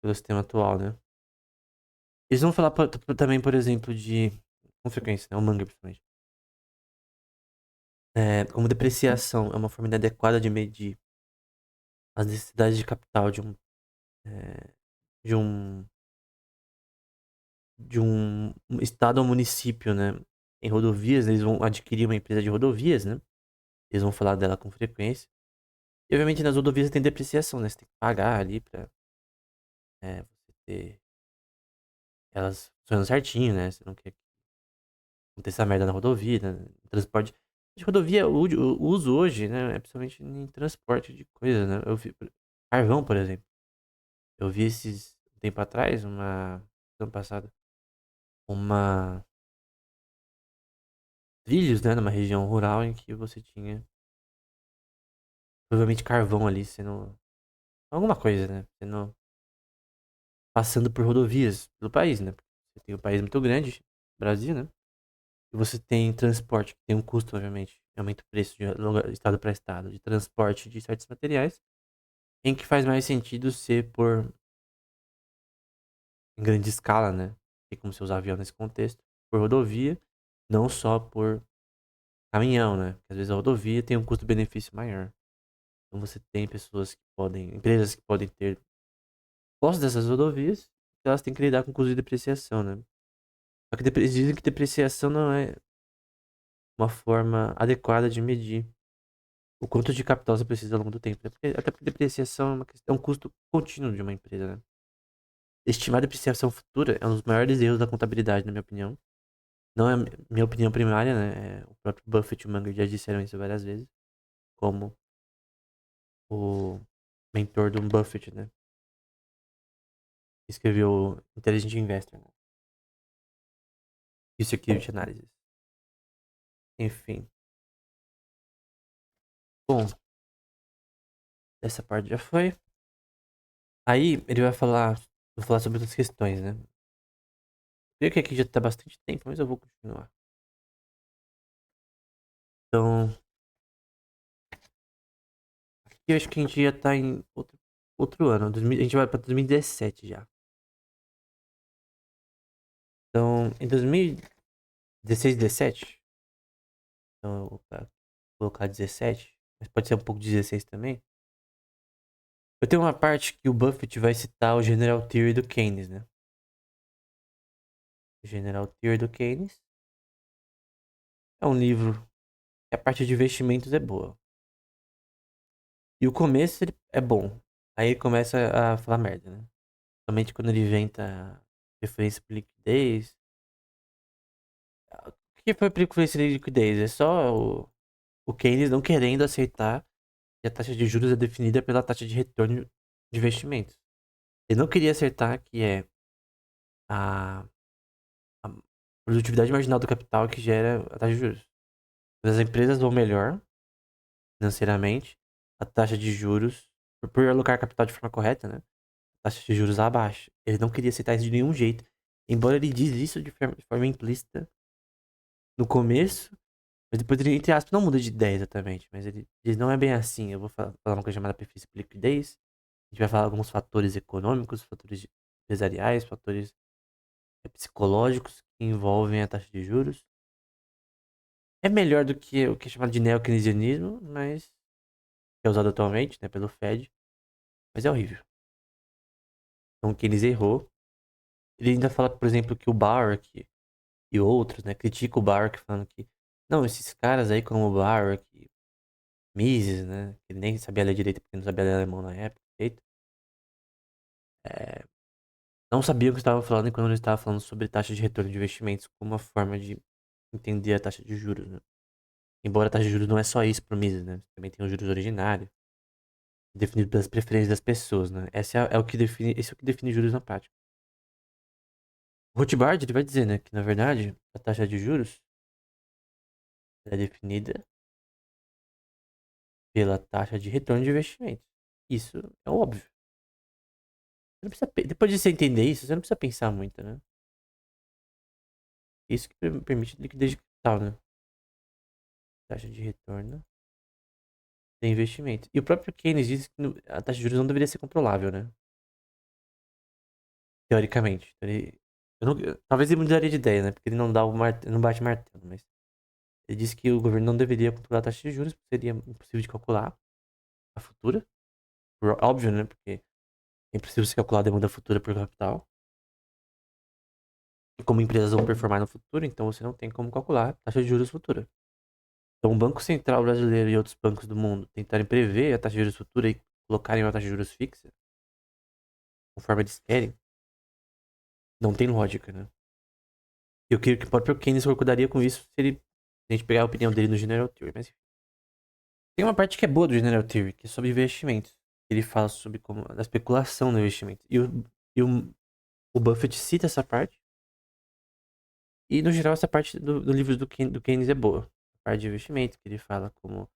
Pelo sistema atual, né? Eles vão falar também, por exemplo, com frequência, né? O manga, principalmente. Como depreciação é uma forma inadequada de medir as necessidades de capital é, de um, de um estado ou município, né? Em rodovias, eles vão adquirir uma empresa de rodovias, né? Eles vão falar dela com frequência. E obviamente nas rodovias tem depreciação, né? Você tem que pagar ali pra você ter elas funcionando certinho, né? Você não quer que aconteça merda na rodovia, né? Transporte. De rodovia, o uso hoje, né? É principalmente em transporte de coisa, né? Carvão, por exemplo. Eu vi um tempo atrás, ano passado, uma trilhos, né? Numa região rural em que você tinha provavelmente carvão ali sendo. Alguma coisa, né? Passando por rodovias pelo país, né? Você tem um país muito grande, Brasil, né? E você tem transporte, que tem um custo, obviamente. Aumenta o preço de estado para estado, de transporte de certos materiais, em que faz mais sentido ser por em grande escala, né? Tem como você usar avião nesse contexto, por rodovia, não só por caminhão, né? Porque às vezes a rodovia tem um custo-benefício maior. Então você tem empresas que podem ter postos dessas rodovias, elas têm que lidar com custo de depreciação, né? Só que dizem que depreciação não é uma forma adequada de medir o quanto de capital você precisa ao longo do tempo, né? Até porque depreciação é um custo contínuo de uma empresa, né? Estimar a depreciação futura é um dos maiores erros da contabilidade, na minha opinião. Não é minha opinião primária, né? O próprio Buffett e o Munger já disseram isso várias vezes, como o mentor do Buffett, né? Que escreveu Intelligent Investor, né? E Security Analysis. Enfim. Bom, essa parte já foi. Aí ele vou falar sobre outras questões, né? Veio que aqui já tá bastante tempo, mas eu vou continuar. Então, aqui eu acho que a gente já tá em outro ano. A gente vai pra 2017 já. Então, em 2016, 17, então eu vou colocar 17, mas pode ser um pouco 16 também. Eu tenho uma parte que o Buffett vai citar o General Theory do Keynes, né? O General Theory do Keynes é um livro que a parte de investimentos é boa. E o começo é bom. Aí ele começa a falar merda, né? Somente quando ele inventa referência por liquidez. O que foi preferência de liquidez? É só o Keynes não querendo aceitar que a taxa de juros é definida pela taxa de retorno de investimentos. Ele não queria acertar que é a, a produtividade marginal do capital que gera a taxa de juros. Quando as empresas vão melhor financeiramente, a taxa de juros, por alocar capital de forma correta, né? A taxa de juros abaixo. Ele não queria aceitar isso de nenhum jeito. Embora ele diz isso de forma implícita no começo, mas depois ele, entre aspas, não muda de ideia exatamente. Mas ele diz, não é bem assim. Eu vou falar uma coisa chamada perfil por liquidez. A gente vai falar alguns fatores econômicos, fatores empresariais, fatores psicológicos que envolvem a taxa de juros. É melhor do que o que é chamado de neokeynesianismo, mas que é usado atualmente, né, pelo Fed, mas é horrível. Então, o Keynes errou. Ele ainda fala, por exemplo, que o Barak e outros, né, criticam o Barak falando que não, esses caras aí como o Barak, Mises, né, que ele nem sabia ler direito porque não sabia ler alemão na época, direito, é, não sabiam o que estavam falando quando ele estava falando sobre taxa de retorno de investimentos como uma forma de entender a taxa de juros, né? Embora a taxa de juros não é só isso para o Mises, né? Também tem os juros originários, definido pelas preferências das pessoas, né? Esse é o que define juros na prática. O Rothbard, ele vai dizer, né, que na verdade a taxa de juros é definida pela taxa de retorno de investimentos. Isso é óbvio. Você não precisa, depois de você entender isso, você não precisa pensar muito, né? Isso que permite liquidez de capital, né? Taxa de retorno de investimento. E o próprio Keynes diz que a taxa de juros não deveria ser controlável, né? Teoricamente. Talvez ele mudaria de ideia, né? Porque ele não dá não bate martelo, mas ele disse que o governo não deveria controlar a taxa de juros, porque seria impossível de calcular a futura. Óbvio, né? Porque é impossível se calcular a demanda futura por capital. E como empresas vão performar no futuro, então você não tem como calcular a taxa de juros futura. Então o Banco Central brasileiro e outros bancos do mundo tentarem prever a taxa de juros futura e colocarem uma taxa de juros fixa, conforme eles querem, não tem lógica, né? Eu creio que o próprio Keynes concordaria com isso se a gente pegar a opinião dele no General Theory. Mas enfim. Tem uma parte que é boa do General Theory, que é sobre investimentos. Ele fala sobre como a especulação no investimento. O Buffett cita essa parte. E no geral essa parte do livro do Keynes é boa. A parte de investimento, que ele fala como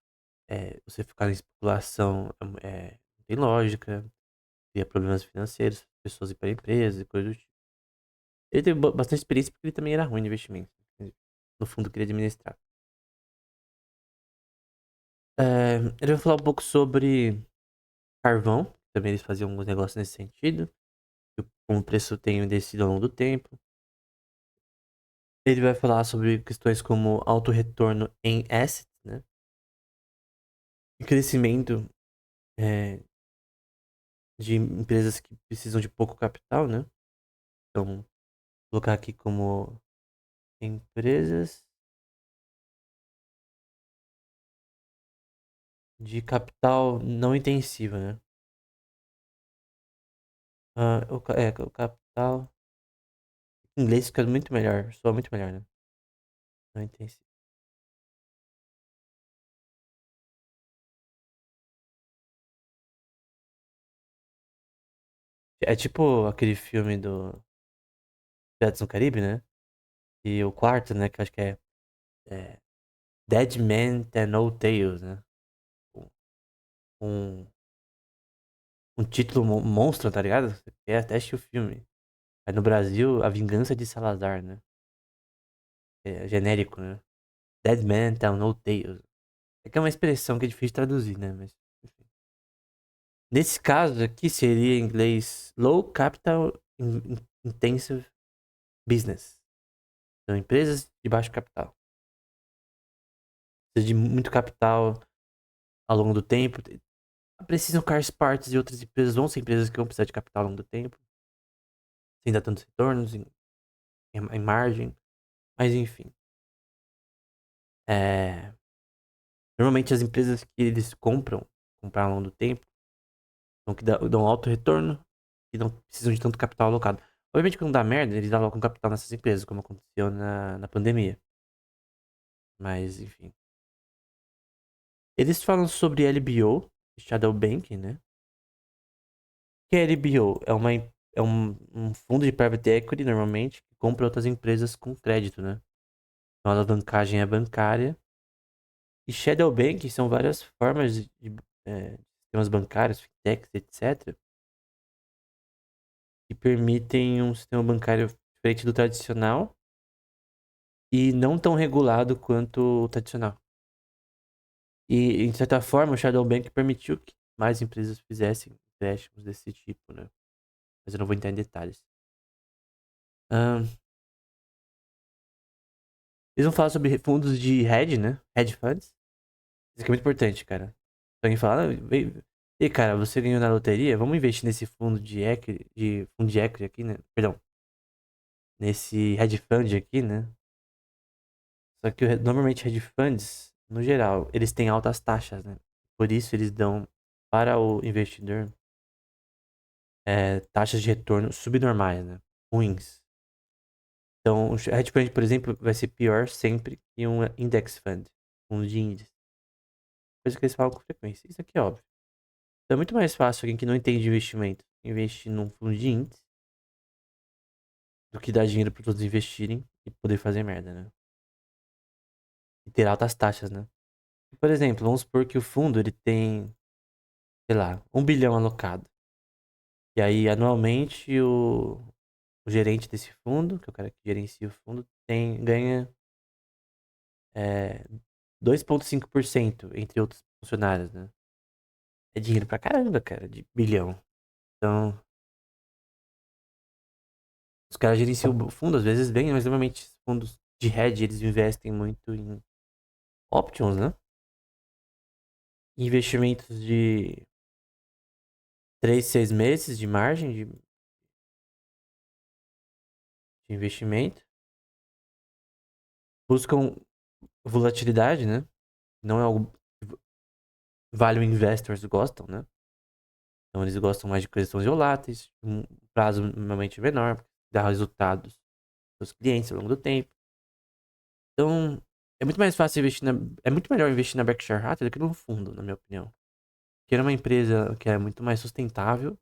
você ficar em especulação não tem lógica, cria problemas financeiros, pessoas ir para empresas e coisas do tipo. Ele teve bastante experiência porque ele também era ruim no investimento. No fundo, queria administrar. Ele vai falar um pouco sobre carvão. Também eles faziam alguns negócios nesse sentido. Como o preço tem descido ao longo do tempo. Ele vai falar sobre questões como alto retorno em assets, né? E crescimento de empresas que precisam de pouco capital, né? Então, vou colocar aqui como empresas de capital não intensivo, né? O capital. Em inglês fica muito melhor, soa muito melhor, né? Não intensivo. É tipo aquele filme do Piratas do Caribe, né? E o quarto, né? Que eu acho que é Dead Man Tell No Tales, né? Um, um título monstro, tá ligado? Você quer até assistir o filme. Aí no Brasil, A Vingança de Salazar, né? É genérico, né? Dead Man Tell No Tales. É que é uma expressão que é difícil de traduzir, né? Mas, enfim. Nesse caso aqui seria em inglês Low Capital Intensive Business. São empresas de baixo capital. Precisa de muito capital ao longo do tempo. Precisam Cars Parts e outras empresas vão ser empresas que vão precisar de capital ao longo do tempo. Sem dar tantos retornos em margem. Mas enfim. É, normalmente as empresas que eles comprar ao longo do tempo, então que dão alto retorno e não precisam de tanto capital alocado. Obviamente quando dá merda, eles alocam capital nessas empresas, como aconteceu na pandemia. Mas enfim. Eles falam sobre LBO, Shadow Banking, né? Que é LBO? É um fundo de private equity, normalmente, que compra outras empresas com crédito, né? Então, a alavancagem é bancária. E shadow banking são várias formas de sistemas bancários, fintechs, etc., que permitem um sistema bancário diferente do tradicional e não tão regulado quanto o tradicional. E, de certa forma, o shadow banking permitiu que mais empresas fizessem empréstimos desse tipo, né? Mas eu não vou entrar em detalhes. Ahn, eles vão falar sobre fundos de hedge, né? Hedge funds. Isso aqui é muito importante, cara. Alguém fala, e cara, você ganhou na loteria, vamos investir nesse fundo de equity aqui, né? Perdão, nesse hedge fund aqui, né? Só que normalmente hedge funds, no geral, eles têm altas taxas, né? Por isso eles dão para o investidor taxas de retorno subnormais, né? Ruins. Então, o hedge fund, por exemplo, vai ser pior sempre que um index fund, fundo de índice. Coisa que eles falam com frequência. Isso aqui é óbvio. Então é muito mais fácil alguém que não entende de investimento investir num fundo de índice do que dar dinheiro para todos investirem e poder fazer merda, né? E ter altas taxas, né? Por exemplo, vamos supor que o fundo ele tem, sei lá, 1 bilhão alocado. E aí, anualmente, o gerente desse fundo, que é o cara que gerencia o fundo, ganha 2,5% entre outros funcionários, né? É dinheiro pra caramba, cara, de bilhão. Então, os caras gerenciam o fundo, às vezes bem, mas normalmente esses fundos de hedge, eles investem muito em options, né? Investimentos de 3, 6 meses de margem de investimento. Buscam volatilidade, né? Não é algo que value investors gostam, né? Então eles gostam mais de coisas que são voláteis, um prazo normalmente menor, dá resultados para os clientes ao longo do tempo. Então, é muito mais fácil investir é muito melhor investir na Berkshire Hathaway do que num fundo, na minha opinião. Que era uma empresa que é muito mais sustentável,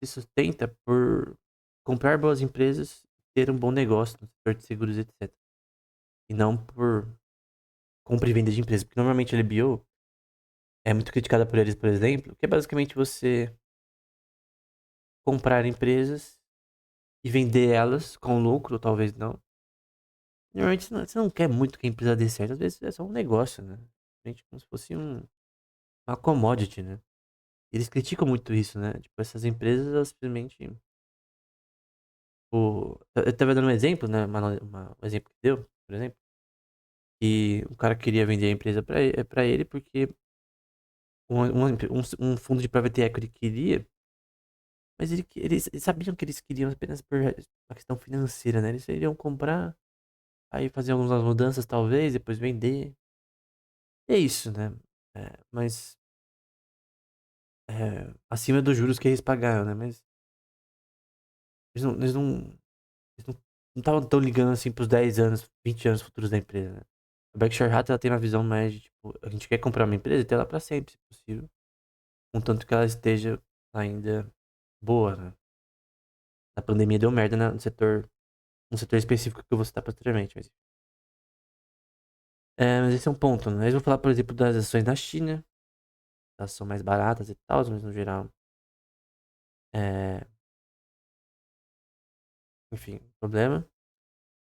se sustenta por comprar boas empresas, ter um bom negócio no setor de seguros, etc. E não por compra e venda de empresas. Porque normalmente a LBO é muito criticada por eles, por exemplo, que é basicamente você comprar empresas e vender elas com lucro, ou talvez não. Normalmente você não quer muito que a empresa dê certo, às vezes é só um negócio, né? Gente, como se fosse uma commodity, né? Eles criticam muito isso, né? Tipo, essas empresas, elas simplesmente. Eu tava dando um exemplo, né? Um exemplo que deu, por exemplo. Que o cara queria vender a empresa pra ele porque um fundo de private equity queria, mas eles sabiam que eles queriam apenas por uma questão financeira, né? Eles iriam comprar, aí fazer algumas mudanças, talvez, depois vender. É isso, né? Mas acima dos juros que eles pagaram, né? Mas eles não estavam tão ligando assim pros 10 anos, 20 anos futuros da empresa, né? A Berkshire Hathaway ela tem uma visão mais de, tipo, a gente quer comprar uma empresa e ter ela pra sempre, se possível. Contanto que ela esteja ainda boa, né? A pandemia deu merda no setor específico que eu vou citar posteriormente. Mas esse é um ponto, né? Eles vão falar, por exemplo, das ações na China. Elas são mais baratas e tal, mas no geral. É, enfim, problema.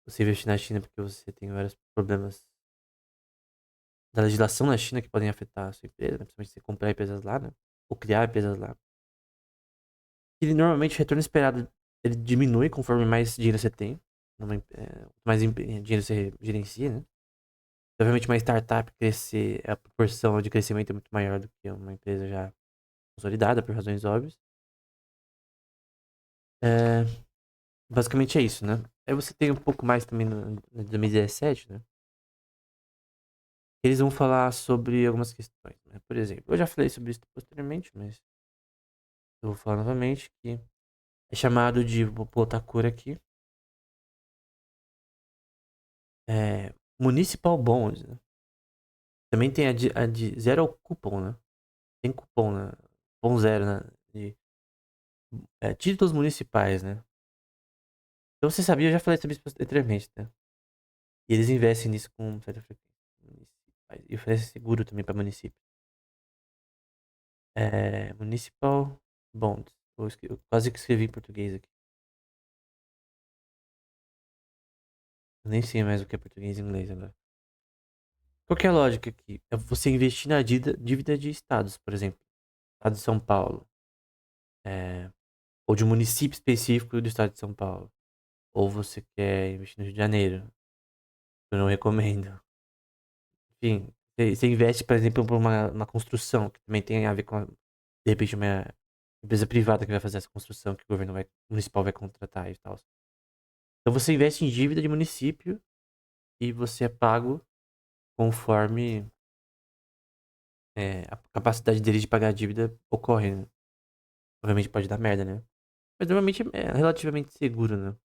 Você investir na China porque você tem vários problemas da legislação na China que podem afetar a sua empresa, né? Principalmente você comprar empresas lá, né? Ou criar empresas lá. E normalmente o retorno esperado ele diminui conforme mais dinheiro você tem. Mais dinheiro você gerencia, né? Obviamente uma startup crescer, a proporção de crescimento é muito maior do que uma empresa já consolidada, por razões óbvias. É, basicamente é isso, né? Aí você tem um pouco mais também no 2017, né? Eles vão falar sobre algumas questões, né? Por exemplo, eu já falei sobre isso posteriormente, mas eu vou falar novamente que é chamado de, vou botar a cor aqui, Municipal Bonds, né? Também tem a de zero cupom, né? Tem cupom, né? Cupom zero, né? De, títulos municipais, né? Então você sabia, eu já falei sobre isso anteriormente, né? E eles investem nisso com certa frequência. Municipais. E oferecem seguro também para município. Municipal Bonds. Eu quase que escrevi em português aqui. Eu nem sei mais o que é português e inglês agora. Qual que é a lógica aqui? É você investir na dívida de estados, por exemplo. Estado de São Paulo. É, ou de um município específico do estado de São Paulo. Ou você quer investir no Rio de Janeiro. Eu não recomendo. Enfim, você investe, por exemplo, por uma construção, que também tem a ver com, de repente, uma empresa privada que vai fazer essa construção, que o governo municipal vai contratar e tal. Então você investe em dívida de município e você é pago conforme a capacidade deles de pagar a dívida ocorre, né? Obviamente pode dar merda, né? Mas normalmente é relativamente seguro, né?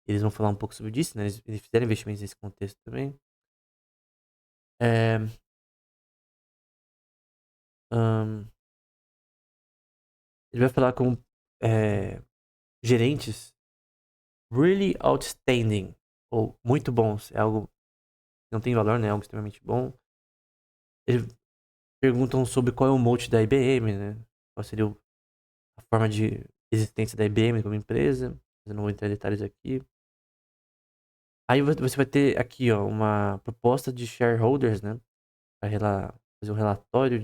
Eles vão falar um pouco sobre isso, né? Eles fizeram investimentos nesse contexto também. É, ahn, ele vai falar com é, gerentes really outstanding, ou muito bons. É algo que não tem valor, né? É algo extremamente bom. Eles perguntam sobre qual é o mote da IBM, né? Qual seria a forma de existência da IBM como empresa. Eu não vou entrar em detalhes aqui. Aí você vai ter aqui, ó, uma proposta de shareholders, né? Para fazer um relatório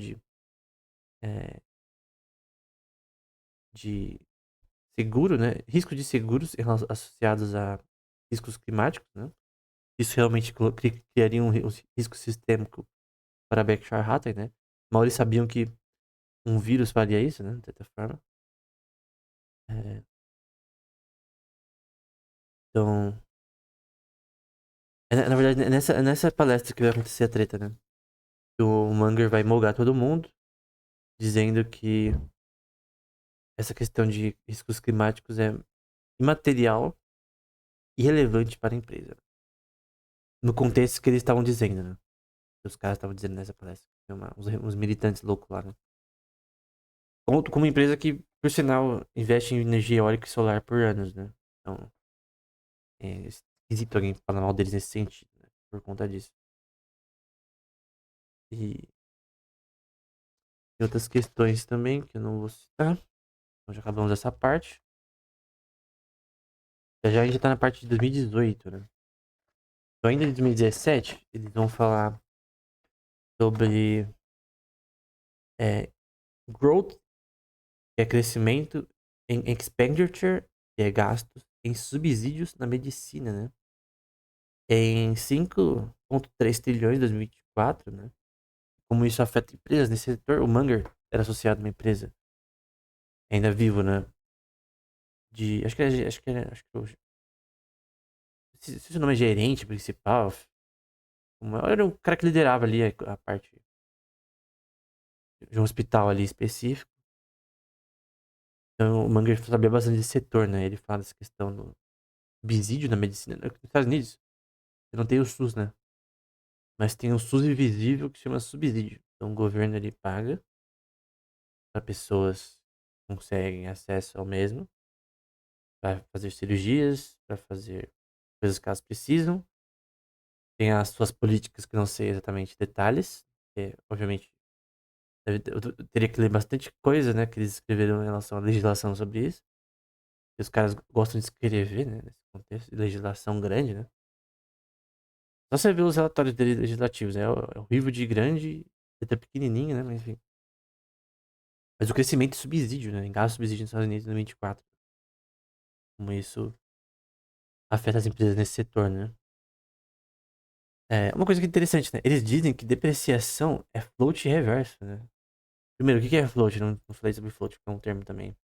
é, de seguro, né? Risco de seguros associados a riscos climáticos, né? Isso realmente criaria um risco sistêmico para a Berkshire Hathaway, né? Mal eles sabiam que um vírus faria isso, né? De certa forma. É, então, na verdade, é nessa palestra que vai acontecer a treta, né? O Munger vai molgar todo mundo, dizendo que essa questão de riscos climáticos é imaterial e relevante para a empresa. No contexto que eles estavam dizendo, né? Que os caras estavam dizendo nessa palestra. Tem uns militantes loucos lá, né? Como empresa que, por sinal, investe em energia eólica e solar por anos, né? Então, é esquisito alguém falar mal deles nesse sentido, né? Por conta disso. E tem outras questões também que eu não vou citar. Então já acabamos essa parte. Já a gente tá na parte de 2018, né? Então ainda em 2017, eles vão falar sobre é, growth, que é crescimento, em expenditure, que é gastos, em subsídios na medicina, né? Em 5,3 trilhões em 2024, né? Como isso afeta empresas nesse setor. O Munger era associado a uma empresa ainda vivo, né? Se o nome é gerente principal, era o cara que liderava ali a parte de um hospital ali específico. Então o Munger sabia bastante desse setor, né? Ele fala dessa questão do subsídio na medicina. Nos Estados Unidos, você não tem o SUS, né? Mas tem o SUS invisível que se chama subsídio. Então o governo ele paga para pessoas que conseguem acesso ao mesmo, para fazer cirurgias, para fazer coisas que elas precisam. Tem as suas políticas que não sei exatamente detalhes, porque, obviamente, eu teria que ler bastante coisa, né, que eles escreveram em relação à legislação sobre isso. E os caras gostam de escrever, né, nesse contexto de legislação grande, né. Só você ver os relatórios deles legislativos, é horrível de grande, letra pequenininha, né, mas enfim. Mas o crescimento de subsídio, né, em gasto de subsídio nos Estados Unidos em 2024. Como isso afeta as empresas nesse setor, né. É, uma coisa que é interessante, né, eles dizem que depreciação é float reverso, né. Primeiro, o que é float? Não falei sobre float, que é um termo também.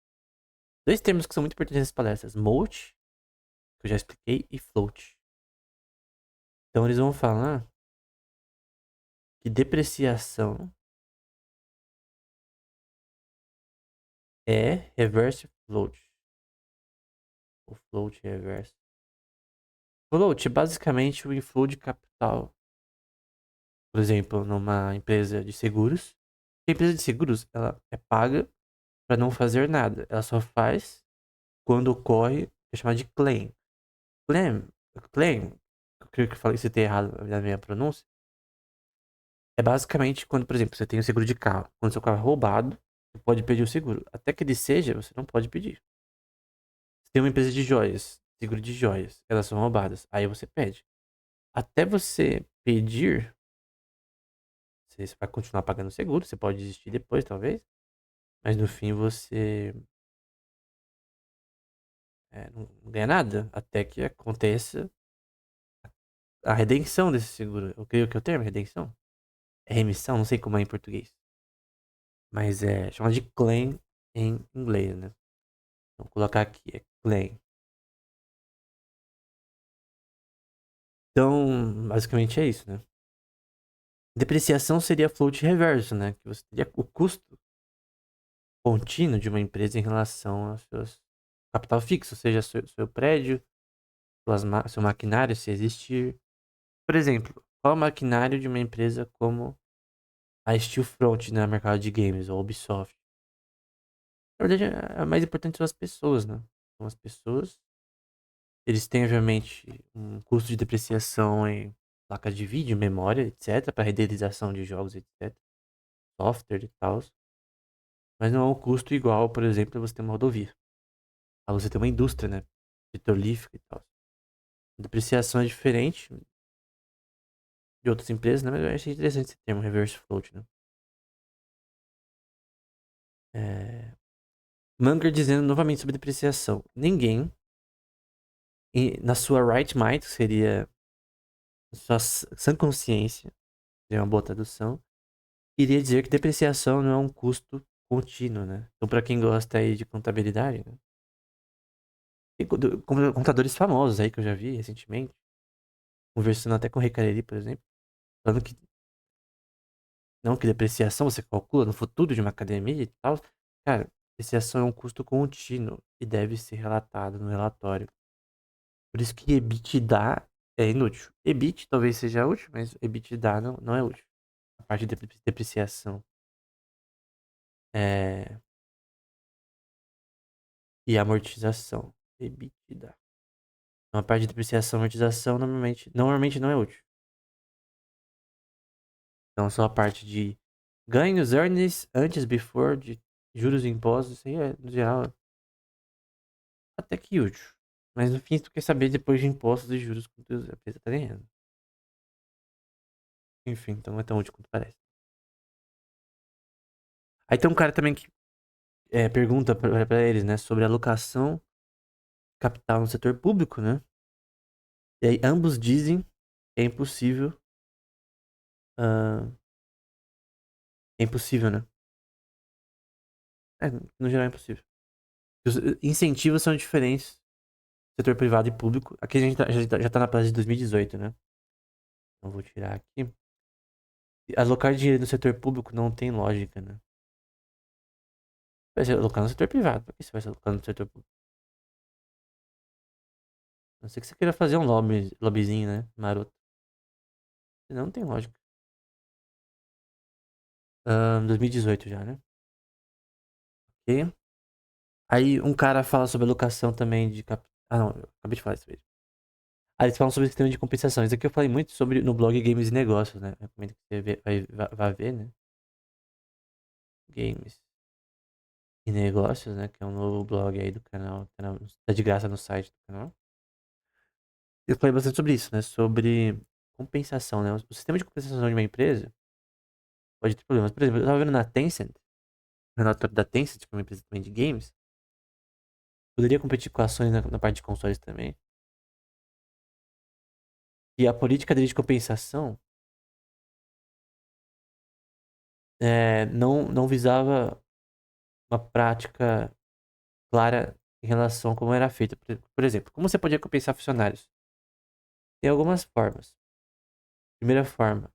Dois termos que são muito importantes nessas palestras: moat, que eu já expliquei, e float. Então eles vão falar que depreciação é reverse float. O float reverse. Float é basicamente o inflow de capital. Por exemplo, numa empresa de seguros. A empresa de seguros, ela é paga para não fazer nada. Ela só faz quando ocorre, é chamado de claim. Claim, claim, eu creio que eu falei, citei errado na minha pronúncia. É basicamente quando, por exemplo, você tem o seguro de carro. Quando seu carro é roubado, você pode pedir o seguro. Até que ele seja, você não pode pedir. Você tem uma empresa de joias, seguro de joias, elas são roubadas. Aí você pede. Até você pedir, você vai continuar pagando o seguro. Você pode desistir depois, talvez. Mas no fim você não ganha nada até que aconteça a redenção desse seguro. Eu creio que é o termo redenção. É remissão, não sei como é em português. Mas é chamado de claim em inglês, né? Vou colocar aqui, é claim. Então, basicamente é isso, né? Depreciação seria float reverso, né? Que você teria o custo contínuo de uma empresa em relação ao seu capital fixo, seja seu prédio, seu maquinário, se existir. Por exemplo, qual é o maquinário de uma empresa como a Steelfront, né, mercado de games, ou Ubisoft? Na verdade, a mais importante são as pessoas, né? São as pessoas. Eles têm, obviamente, um custo de depreciação em placas de vídeo, memória, etc., para renderização de jogos, etc., software e tal. Mas não é um custo igual, por exemplo, você ter uma rodovia. A você ter uma indústria, né? Petrolífera e tal. A depreciação é diferente de outras empresas, né? Mas eu achei interessante esse termo, reverse float, né? Munger dizendo novamente sobre depreciação. Ninguém, na sua right mind, que seria sua sã consciência, seria uma boa tradução, iria dizer que depreciação não é um custo contínuo, né? Então, para quem gosta aí de contabilidade, né? Tem contadores famosos aí que eu já vi recentemente, conversando até com o Recareri, por exemplo, falando que não que depreciação você calcula no futuro de uma academia e tal. Cara, depreciação é um custo contínuo e deve ser relatado no relatório. Por isso que EBITDA é inútil. EBIT talvez seja útil, mas EBITDA não é útil. A parte de depreciação é... e amortização. EBITDA. Então, a parte de depreciação e amortização normalmente não é útil. Então, só a parte de ganhos, earnings, antes, before, de juros e impostos, isso aí é, no geral, até que útil. Mas no fim, tu quer saber depois de impostos e juros quanto a empresa tá ganhando. Enfim, então não é tão útil quanto parece. Aí tem um cara também que pergunta pra eles, né, sobre alocação capital no setor público, né? E aí ambos dizem que é impossível. ah, é impossível, né? No geral é impossível. Os incentivos são diferentes no setor privado e público. Aqui a gente já tá na fase de 2018, né? Então vou tirar aqui. Alocar dinheiro no setor público não tem lógica, né? Vai ser alocar no setor privado. Por que você vai ser alocar no setor público? A não ser que você queira fazer um lobbyzinho, né? Maroto. Senão não tem lógica. 2018 já, né? Ok. Aí um cara fala sobre alocação também de capital. Ah, não, eu acabei de falar isso mesmo. Aí eles falam sobre o sistema de compensações. Aqui eu falei muito sobre no blog Games e Negócios, né? Eu recomendo que você vá ver, né? Games e Negócios, né? Que é um novo blog aí do canal. Tá de graça no site do canal. Eu falei bastante sobre isso, né? Sobre compensação, né? O sistema de compensação de uma empresa pode ter problemas. Por exemplo, eu tava vendo na Tencent, o relatório da Tencent, que é uma empresa também de games, poderia competir com ações na parte de consoles também. E a política dele de compensação não visava uma prática clara em relação a como era feita. Por exemplo, como você podia compensar funcionários? Tem algumas formas. Primeira forma,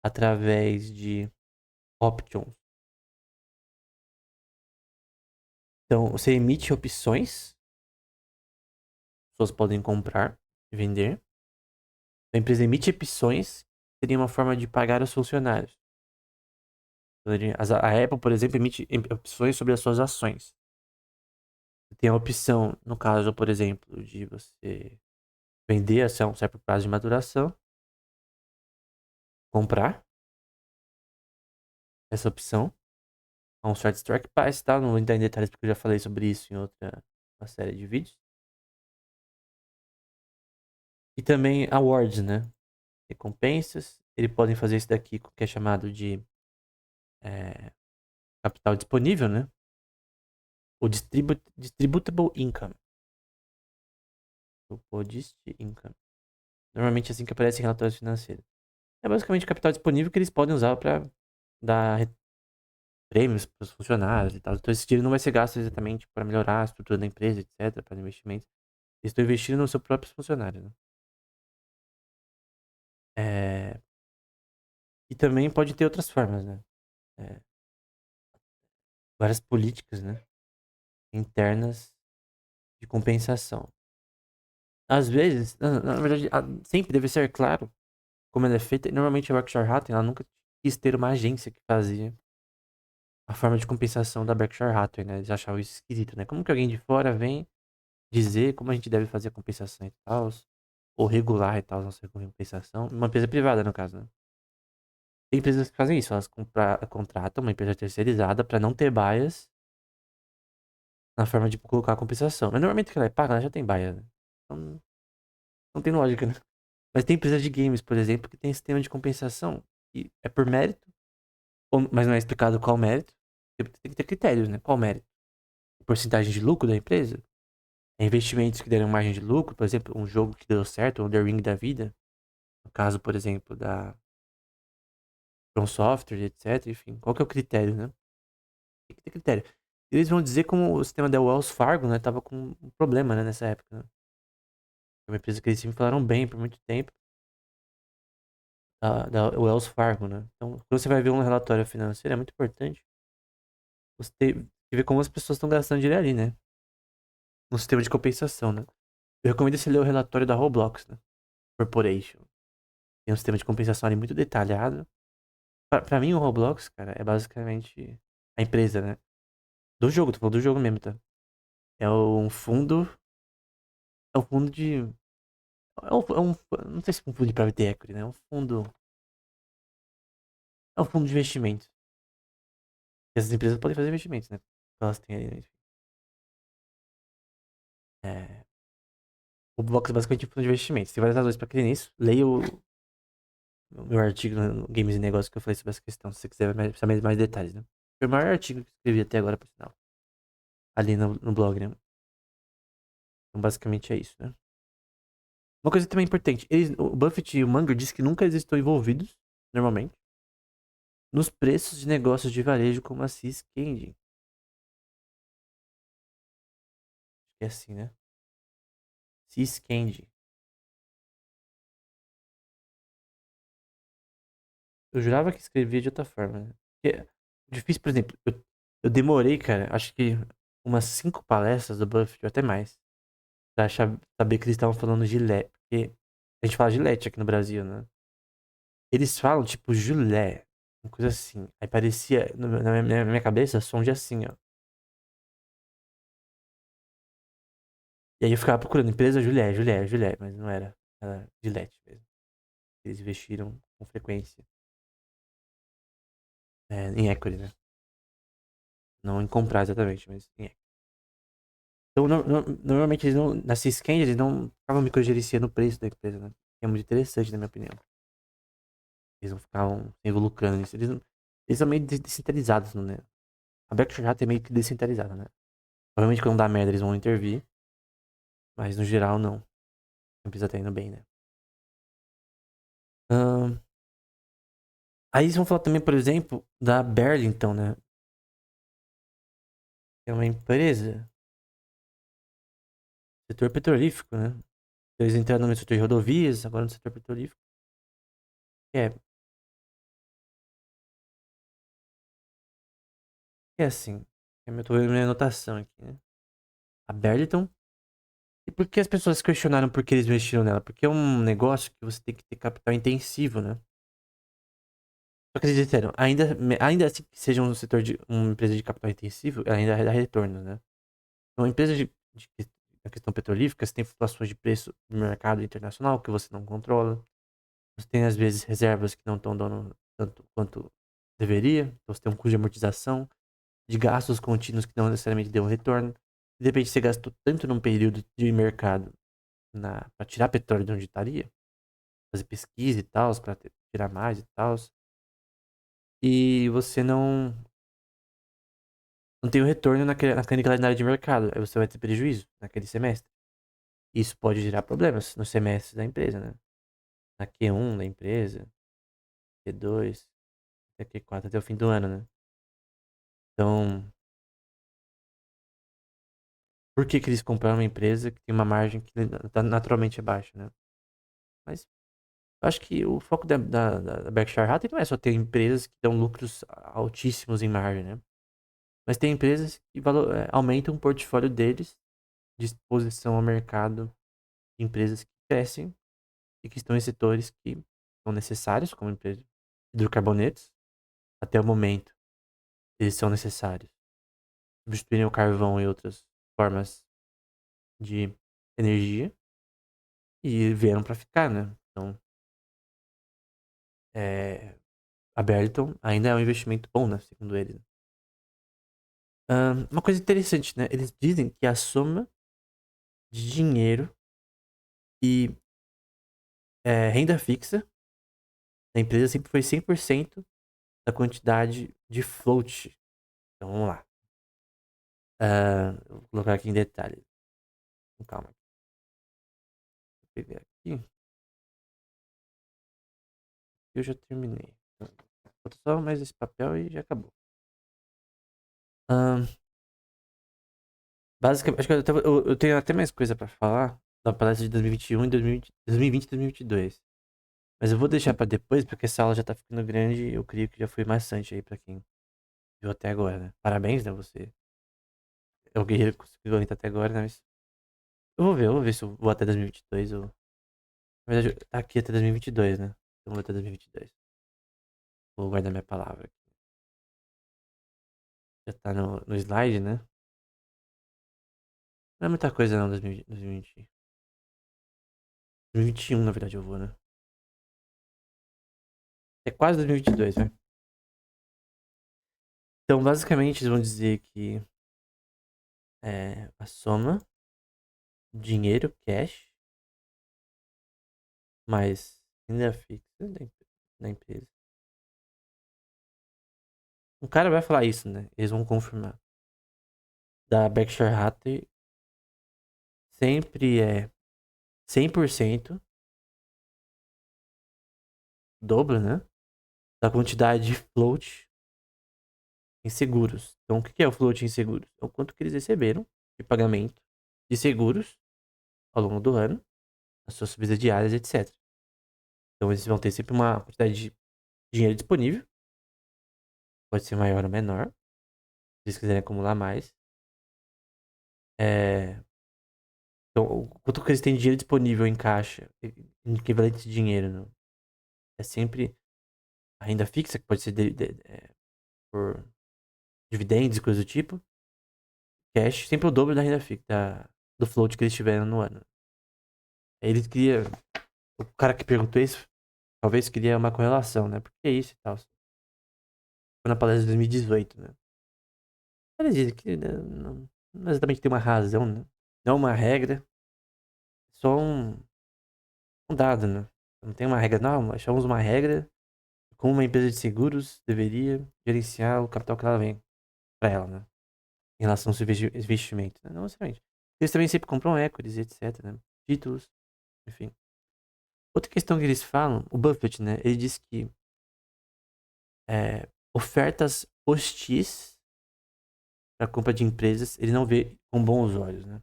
através de options. Então, você emite opções, pessoas podem comprar e vender. A empresa emite opções, seria uma forma de pagar os funcionários. A Apple, por exemplo, emite opções sobre as suas ações. Tem a opção, no caso, por exemplo, de você vender a ação, certo prazo de maturação, comprar essa opção a um certo strike price, tá? Não vou entrar em detalhes porque eu já falei sobre isso em outra uma série de vídeos. E também awards, né? Recompensas. Eles podem fazer isso daqui, que é chamado de capital disponível, né? O distributable income. O Podist Income. Normalmente é assim que aparece em relatórios financeiros. É basicamente o capital disponível que eles podem usar para dar prêmios para os funcionários e tal. Então esse dinheiro não vai ser gasto exatamente para melhorar a estrutura da empresa, etc, para investimentos. Eles estão investindo nos seus próprios funcionários, né? É, e também pode ter outras formas, né? É, várias políticas, né? Internas de compensação. Às vezes, na verdade, sempre deve ser claro como ela é feita. Normalmente a Berkshire Hathaway, ela nunca quis ter uma agência que fazia a forma de compensação da Berkshire Hathaway, né? Eles achavam isso esquisito, né? Como que alguém de fora vem dizer como a gente deve fazer a compensação e tal, ou regular e tal, nossa compensação, uma empresa privada, no caso, né? Tem empresas que fazem isso, elas contratam uma empresa terceirizada para não ter bias na forma de colocar a compensação. Mas normalmente que ela é paga, ela já tem bias, né? Então, não tem lógica, né? Mas tem empresas de games, por exemplo, que tem sistema de compensação que é por mérito, mas não é explicado qual mérito. Tem que ter critérios, né? Qual mérito? Porcentagem de lucro da empresa? Investimentos que deram margem de lucro, por exemplo, um jogo que deu certo, um The Ring da vida. No caso, por exemplo, da From Software, etc. Enfim, qual que é o critério, né? Tem que ter critério. Eles vão dizer como o sistema da Wells Fargo, né, tava com um problema, né, nessa época, né? É uma empresa que eles sempre falaram bem por muito tempo, da Wells Fargo, né? Então, quando você vai ver um relatório financeiro, é muito importante você ver como as pessoas estão gastando dinheiro ali, né? No sistema de compensação, né? Eu recomendo você ler o relatório da Roblox, né? Corporation. Tem um sistema de compensação ali muito detalhado. Pra mim, o Roblox, cara, é basicamente a empresa, né? Do jogo, tô falando do jogo mesmo, tá? É um fundo. É um fundo de. Não sei se é um fundo de private equity, né? É um fundo. É um fundo de investimento. Essas empresas podem fazer investimentos, né? Elas têm ali, né? É, o Roblox é basicamente um fundo de investimentos. Tem várias razões pra crer nisso. Leia o meu artigo no Games e Negócios que eu falei sobre essa questão, se você quiser saber mais detalhes, né? Foi o maior artigo que eu escrevi até agora, por sinal. Ali no blog, né? Então, basicamente é isso, né? Uma coisa também importante, o Buffett e o Munger dizem que nunca eles estão envolvidos, normalmente, nos preços de negócios de varejo como a See's Candy. É assim, né? See's Candy. Eu jurava que escrevia de outra forma, né? Porque é difícil, por exemplo, eu demorei, cara, acho que umas 5 palestras do Buffett, ou até mais, pra saber que eles estavam falando Gillette. Porque a gente fala Gillette aqui no Brasil, né? Eles falam, tipo, Gillette, uma coisa assim. Aí parecia, na minha cabeça, som de assim, ó. E aí eu ficava procurando empresa Gillette, mas não era. Era Gillette mesmo. Eles investiram com frequência em equity, né? Não em comprar exatamente, mas em equity. Então, normalmente, eles não, na Sisquem, eles não ficavam microgerenciando o preço da empresa, né? É muito interessante, na minha opinião. Eles não ficavam se lucrando nisso. Eles são meio descentralizados, né? A Berkshire Hathaway é meio que descentralizada, né? Provavelmente quando dá merda eles vão intervir, mas no geral não. A empresa tá indo bem, né? Ahn, Aí eles vão falar também, por exemplo, da Burlington, né? Que é uma empresa, setor petrolífero, né? Eles entraram no setor de rodovias, agora no setor petrolífero. É assim. Eu tô vendo minha anotação aqui, né? A Burlington. E por que as pessoas questionaram por que eles investiram nela? Porque é um negócio que você tem que ter capital intensivo, né? Só que eles disseram, ainda assim que seja um setor de uma empresa de capital intensivo, ela ainda dá retorno, né? Então, empresa na questão petrolífica, você tem flutuações de preço no mercado internacional que você não controla. Você tem, às vezes, reservas que não estão dando tanto quanto deveria. Então, você tem um custo de amortização, de gastos contínuos que não necessariamente deu retorno. De repente, você gastou tanto num período de mercado para tirar petróleo de onde estaria, fazer pesquisa e tal, para tirar mais e tal, e você não tem o retorno naquela área de mercado. Aí você vai ter prejuízo naquele semestre. Isso pode gerar problemas no semestre da empresa, né? Na Q1 da empresa, Q2, até Q4, até o fim do ano, né? Então, por que que eles compraram uma empresa que tem uma margem que naturalmente é baixa, né? Mas eu acho que o foco da Berkshire Hathaway não é só ter empresas que dão lucros altíssimos em margem, né? Mas tem empresas que aumentam o portfólio deles de exposição ao mercado de empresas que crescem e que estão em setores que são necessários, como empresa de hidrocarbonetos. Até o momento, eles são necessários. Substituírem o carvão e outras formas de energia e vieram para ficar, né? Então, a Berlitton ainda é um investimento bom, né? Segundo eles. Uma coisa interessante, né? Eles dizem que a soma de dinheiro e renda fixa da empresa sempre foi 100% da quantidade de float. Então, vamos lá. Eu vou colocar aqui em detalhes. Calma. Vou pegar aqui. Eu já terminei. Falta só mais esse papel e já acabou. Ahn, Basicamente, acho que eu tenho até mais coisa pra falar da palestra de 2021 e 2020 e 2022. Mas eu vou deixar pra depois, porque essa aula já tá ficando grande e eu creio que já foi maçante aí pra quem viu até agora, né? Parabéns, né, você. É o guerreiro que conseguiu aguentar até agora, né? Mas eu vou ver se eu vou até 2022 ou... Na verdade, tá aqui até 2022, né? Então eu vou até 2022. Vou guardar minha palavra aqui. Já tá no slide, né? Não é muita coisa não, 2020. 2021, na verdade, eu vou, né? É quase 2022, né? Então, basicamente, eles vão dizer que a soma dinheiro, cash, mais renda fixa da empresa. Um cara vai falar isso, né? Eles vão confirmar. Da Berkshire Hathaway sempre é 100% dobro, né? Da quantidade de float em seguros. Então, o que é o float em seguros? É o quanto que eles receberam de pagamento de seguros ao longo do ano, as suas subidas diárias, etc. Então, eles vão ter sempre uma quantidade de dinheiro disponível. Pode ser maior ou menor. Se eles quiserem acumular mais. Então, o quanto que eles têm de dinheiro disponível em caixa, em equivalente de dinheiro, não? É sempre a renda fixa, que pode ser por dividendos e coisa do tipo. Cash, sempre o dobro da renda fixa, do float que eles tiveram no ano. Aí ele queria. O cara que perguntou isso, talvez queria uma correlação, né? Porque é isso e tal. Foi na palestra de 2018, né? Eles dizem que né, não exatamente tem uma razão, né? Não é uma regra, só um dado, né? Não tem uma regra, não. Achamos uma regra como uma empresa de seguros deveria gerenciar o capital que ela vem para ela, né? Em relação ao seu investimento, né? Não necessariamente. Eles também sempre compram equities, etc, né? Títulos, enfim. Outra questão que eles falam, o Buffett, né? Ele diz que ofertas hostis para compra de empresas, ele não vê com bons olhos, né?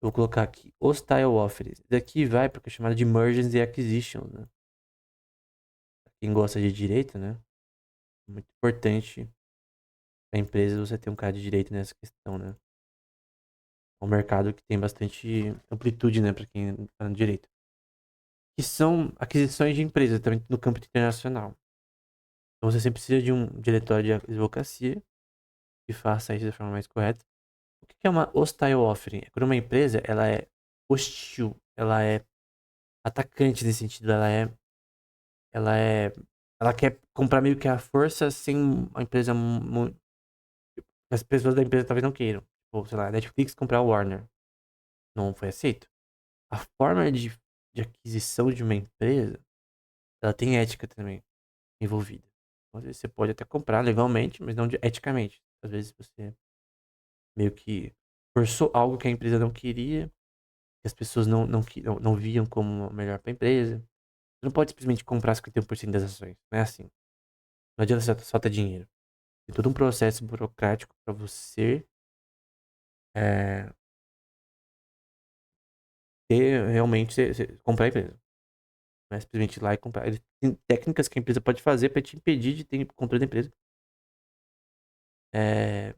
Eu vou colocar aqui, hostile offers. Daqui vai para o que é chamado de mergers e acquisitions, né? Quem gosta de direito, né? Muito importante para a empresa você ter um cara de direito nessa questão, né? É um mercado que tem bastante amplitude, né, para quem tá no direito. Que são aquisições de empresas também no campo internacional. Então você sempre precisa de um diretório de advocacia que faça isso da forma mais correta. O que é uma hostile offering? É quando uma empresa ela é hostil, ela é atacante nesse sentido, ela é, ela quer comprar meio que à força sem a empresa as pessoas da empresa talvez não queiram. Tipo, sei lá, a Netflix comprar a Warner. Não foi aceito. A forma de aquisição de uma empresa, ela tem ética também envolvida. Às vezes você pode até comprar legalmente, mas não eticamente. Às vezes você meio que forçou algo que a empresa não queria que as pessoas não viam como melhor para a empresa. Você não pode simplesmente comprar 51% das ações. Não é assim. Não adianta só ter dinheiro. Tem todo um processo burocrático para você é, ter realmente comprar a empresa. Não é simplesmente ir lá e comprar. Tem técnicas que a empresa pode fazer para te impedir de ter controle da empresa.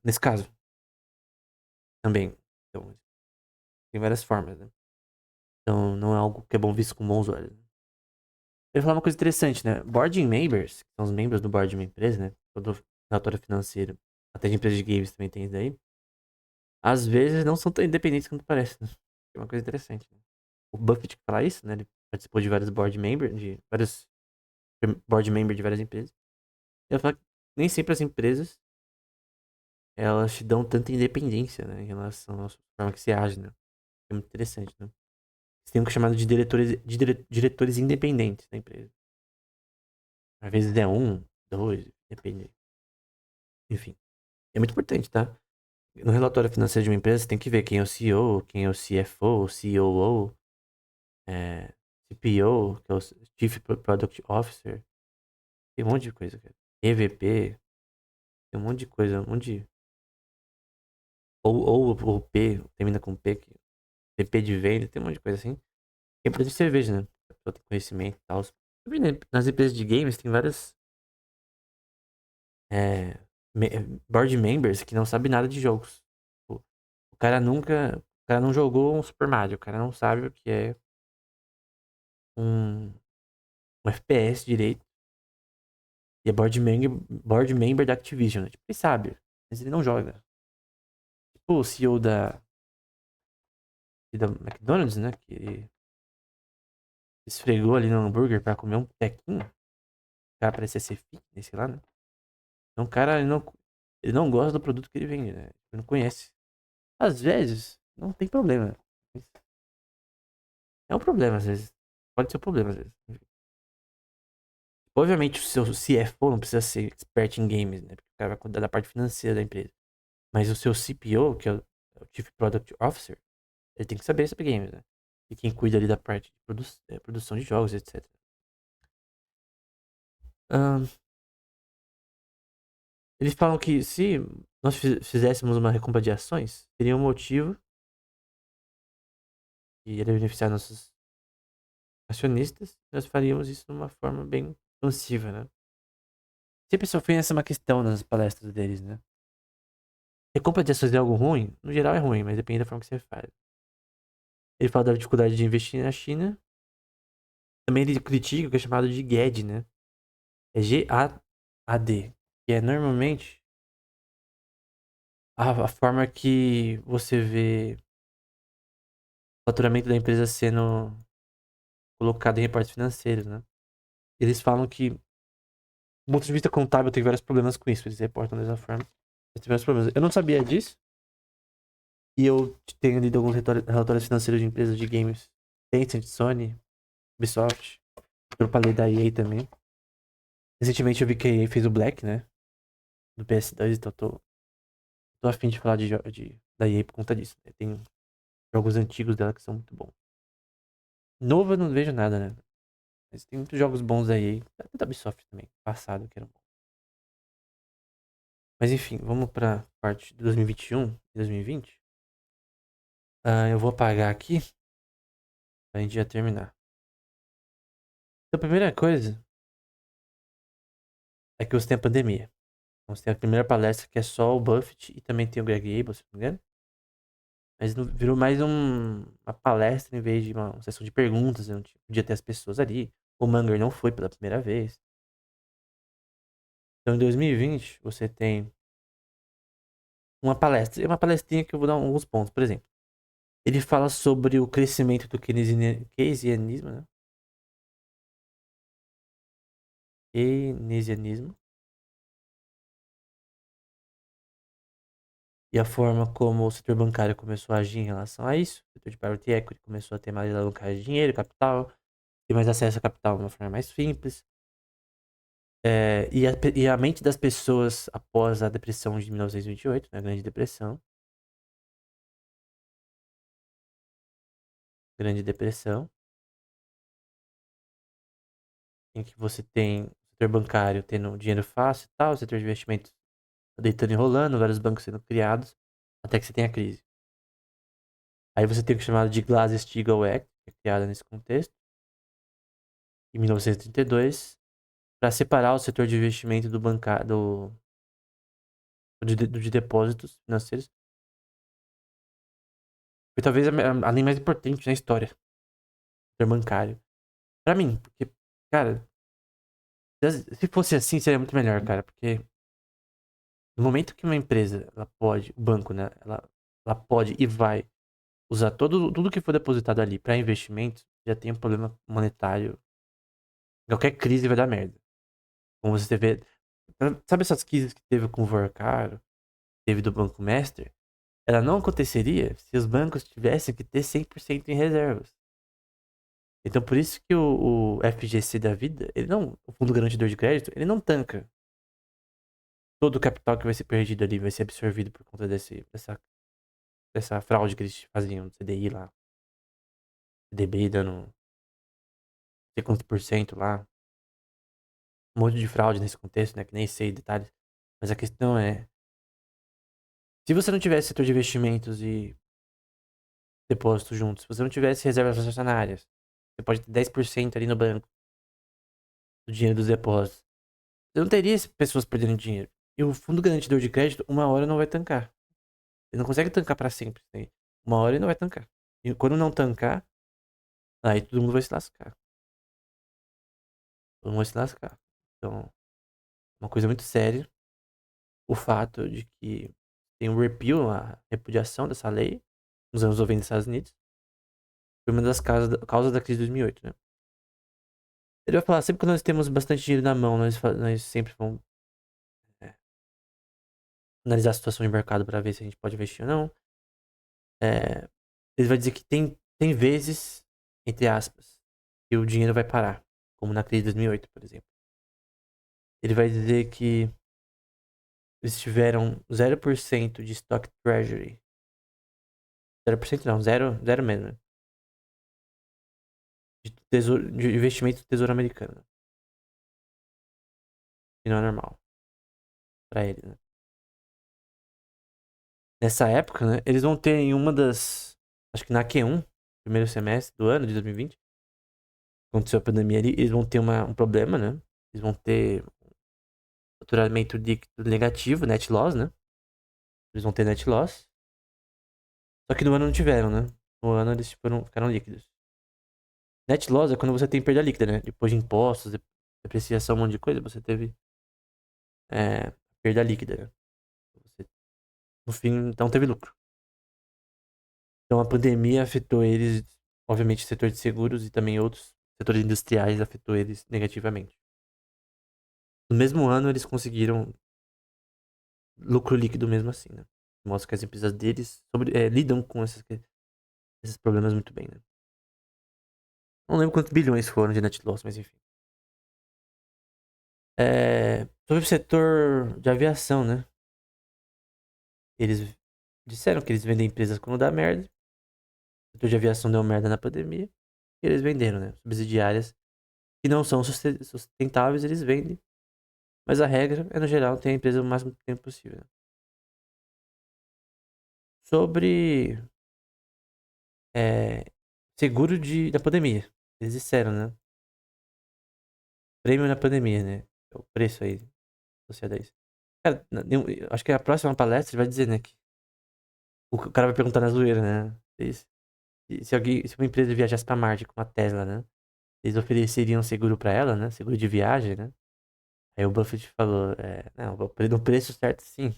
Nesse caso, também. Então, tem várias formas, né? Então, não é algo que é bom visto com bons olhos. Eu ia falar uma coisa interessante, né? Board members, que são os membros do board de uma empresa, né? Todo relatório financeiro, até de empresas de games também tem isso daí. Às vezes não são tão independentes quanto parece, né? É uma coisa interessante, né? O Buffett fala isso, né? Ele participou de vários board members de várias empresas. Ele fala que nem sempre as empresas elas te dão tanta independência, né? Em relação à forma que você age, né? É muito interessante, né? Você tem o que é chamado de diretores independentes da empresa. Às vezes é um, dois, depende. Enfim, é muito importante, tá? No relatório financeiro de uma empresa, você tem que ver quem é o CEO, quem é o CFO, o COO, é, CPO, que é o Chief Product Officer. Tem um monte de coisa, cara. EVP, tem um monte de coisa, um monte de... Ou o P, termina com P, que VP de venda, tem um monte de coisa assim. É importante você veja, né? A pessoa tem conhecimento e tal. Nas empresas de games tem várias é, board members que não sabem nada de jogos. Tipo, o cara nunca. O cara não jogou um Super Mario, o cara não sabe o que é um, um FPS direito. E é board member da Activision, né? Tipo, ele sabe, mas ele não joga. Tipo o CEO da McDonald's, né? Que ele esfregou ali no hambúrguer pra comer um tequinho. O cara parecia ser fitness, sei lá, né? Então o cara, ele não gosta do produto que ele vende, né? Ele não conhece. Às vezes, não tem problema. É um problema, às vezes. Pode ser um problema, às vezes. Obviamente, o seu CFO não precisa ser expert em games, né? Porque o cara vai cuidar da parte financeira da empresa. Mas o seu CPO, que é o Chief Product Officer, ele tem que saber sobre games, né? E quem cuida ali da parte de produção de jogos, etc. Ahn, eles falam que se nós fizéssemos uma recompra de ações, teria um motivo que iria beneficiar nossos acionistas. Nós faríamos isso de uma forma bem expansiva, né? Sempre só foi essa uma questão nas palestras deles, né? Recompra de ações é algo ruim? No geral é ruim, mas depende da forma que você faz. Ele fala da dificuldade de investir na China. Também ele critica o que é chamado de GAD, né? É GAAD. Que é normalmente a forma que você vê o faturamento da empresa sendo colocado em reportes financeiros, né? Eles falam que, do ponto de vista contábil, tem vários problemas com isso. Eles reportam dessa forma. Mas tem vários problemas. Eu não sabia disso. E eu tenho lido alguns relatórios financeiros de empresas de games. Tencent, Sony, Ubisoft. Eu falei da EA também. Recentemente eu vi que a EA fez o Black, né? Do PS2, então tô a fim de falar da EA por conta disso, né? Tem jogos antigos dela que são muito bons. Novo eu não vejo nada, né? Mas tem muitos jogos bons da EA. Até da Ubisoft também, passado, que era bom. Mas enfim, vamos pra parte de 2021 e 2020. Eu vou apagar aqui pra gente já terminar. Então a primeira coisa é que você tem a pandemia. Então, você tem a primeira palestra que é só o Buffett e também tem o Greg Abel, se não me engano. Mas virou mais uma palestra em vez de uma sessão de perguntas. Eu não podia ter as pessoas ali. O Munger não foi pela primeira vez. Então, em 2020, você tem uma palestra. É uma palestrinha que eu vou dar alguns pontos. Por exemplo, ele fala sobre o crescimento do keynesianismo, né? Keynesianismo. E a forma como o setor bancário começou a agir em relação a isso. O setor de private equity começou a ter mais alavancagem de dinheiro, capital. Ter mais acesso a capital de uma forma mais simples. E a mente das pessoas após a depressão de 1928, né, a Grande Depressão. Grande Depressão, em que você tem o setor bancário tendo dinheiro fácil e tal, o setor de investimentos deitando e rolando, vários bancos sendo criados, até que você tem a crise. Aí você tem o que é chamado de Glass-Steagall Act, que é criado nesse contexto, em 1932, para separar o setor de investimento do bancário, de depósitos financeiros. Foi talvez a lei mais importante na história do setor bancário. Pra mim, porque, cara, se fosse assim, seria muito melhor, cara, porque no momento que uma empresa, ela pode, o banco, né, ela pode e vai usar tudo que for depositado ali para investimentos, já tem um problema monetário. Qualquer crise vai dar merda. Como você vê. Sabe essas crises que teve com o Vorcaro, teve do Banco Master? Ela não aconteceria se os bancos tivessem que ter 100% em reservas. Então por isso que o FGC da vida, ele não, o Fundo Garantidor de Crédito, ele não tanca. Todo o capital que vai ser perdido ali vai ser absorvido por conta dessa fraude que eles faziam, do CDI lá. CDB dando não sei quantos por cento lá. Um monte de fraude nesse contexto, né? Que nem sei detalhes. Mas a questão é, se você não tivesse setor de investimentos e depósitos juntos, se você não tivesse reservas acionárias, você pode ter 10% ali no banco do dinheiro dos depósitos. Você não teria pessoas perdendo dinheiro. E o fundo garantidor de crédito, uma hora não vai tancar. Ele não consegue tancar pra sempre. Né? Uma hora ele não vai tancar. E quando não tancar, aí todo mundo vai se lascar. Todo mundo vai se lascar. Então, uma coisa muito séria. O fato de que tem um repeal, a repudiação dessa lei, nos anos 90 nos Estados Unidos. Foi uma das causas da crise de 2008, né? Ele vai falar, sempre que nós temos bastante dinheiro na mão, nós sempre vamos analisar a situação de mercado para ver se a gente pode investir ou não. Ele vai dizer que tem vezes, entre aspas, que o dinheiro vai parar, como na crise de 2008, por exemplo. Ele vai dizer que eles tiveram 0% de stock treasury. 0% não, zero mesmo. Né? De investimento do Tesouro Americano. Que não é normal para ele, né? Nessa época, né, eles vão ter em uma das. Acho que na Q1, primeiro semestre do ano de 2020, aconteceu a pandemia ali, eles vão ter um problema, né? Eles vão ter faturamento líquido negativo, net loss, né? Eles vão ter net loss. Só que no ano não tiveram, né? No ano eles ficaram líquidos. Net loss é quando você tem perda líquida, né? Depois de impostos, depreciação, um monte de coisa, você teve perda líquida, né? Você, no fim, então teve lucro. Então a pandemia afetou eles, obviamente, o setor de seguros e também outros setores industriais afetou eles negativamente. No mesmo ano, eles conseguiram lucro líquido mesmo assim, né? Mostra que as empresas deles lidam com esses problemas muito bem, né? Não lembro quantos bilhões foram de net loss, mas enfim. Sobre o setor de aviação, né? Eles disseram que eles vendem empresas quando dá merda. O setor de aviação deu merda na pandemia. E eles venderam, né? Subsidiárias que não são sustentáveis, eles vendem. Mas a regra é, no geral, ter a empresa o máximo tempo possível. Né? Sobre seguro da pandemia. Eles disseram, né? Prêmio na pandemia, né? É o preço aí associado a isso. Cara, acho que a próxima palestra vai dizer, né? Que o cara vai perguntar na zoeira, né? Se uma empresa viajasse pra Marte com a Tesla, né? Eles ofereceriam seguro pra ela, né? Seguro de viagem, né? Aí o Buffett falou, não, no preço certo sim.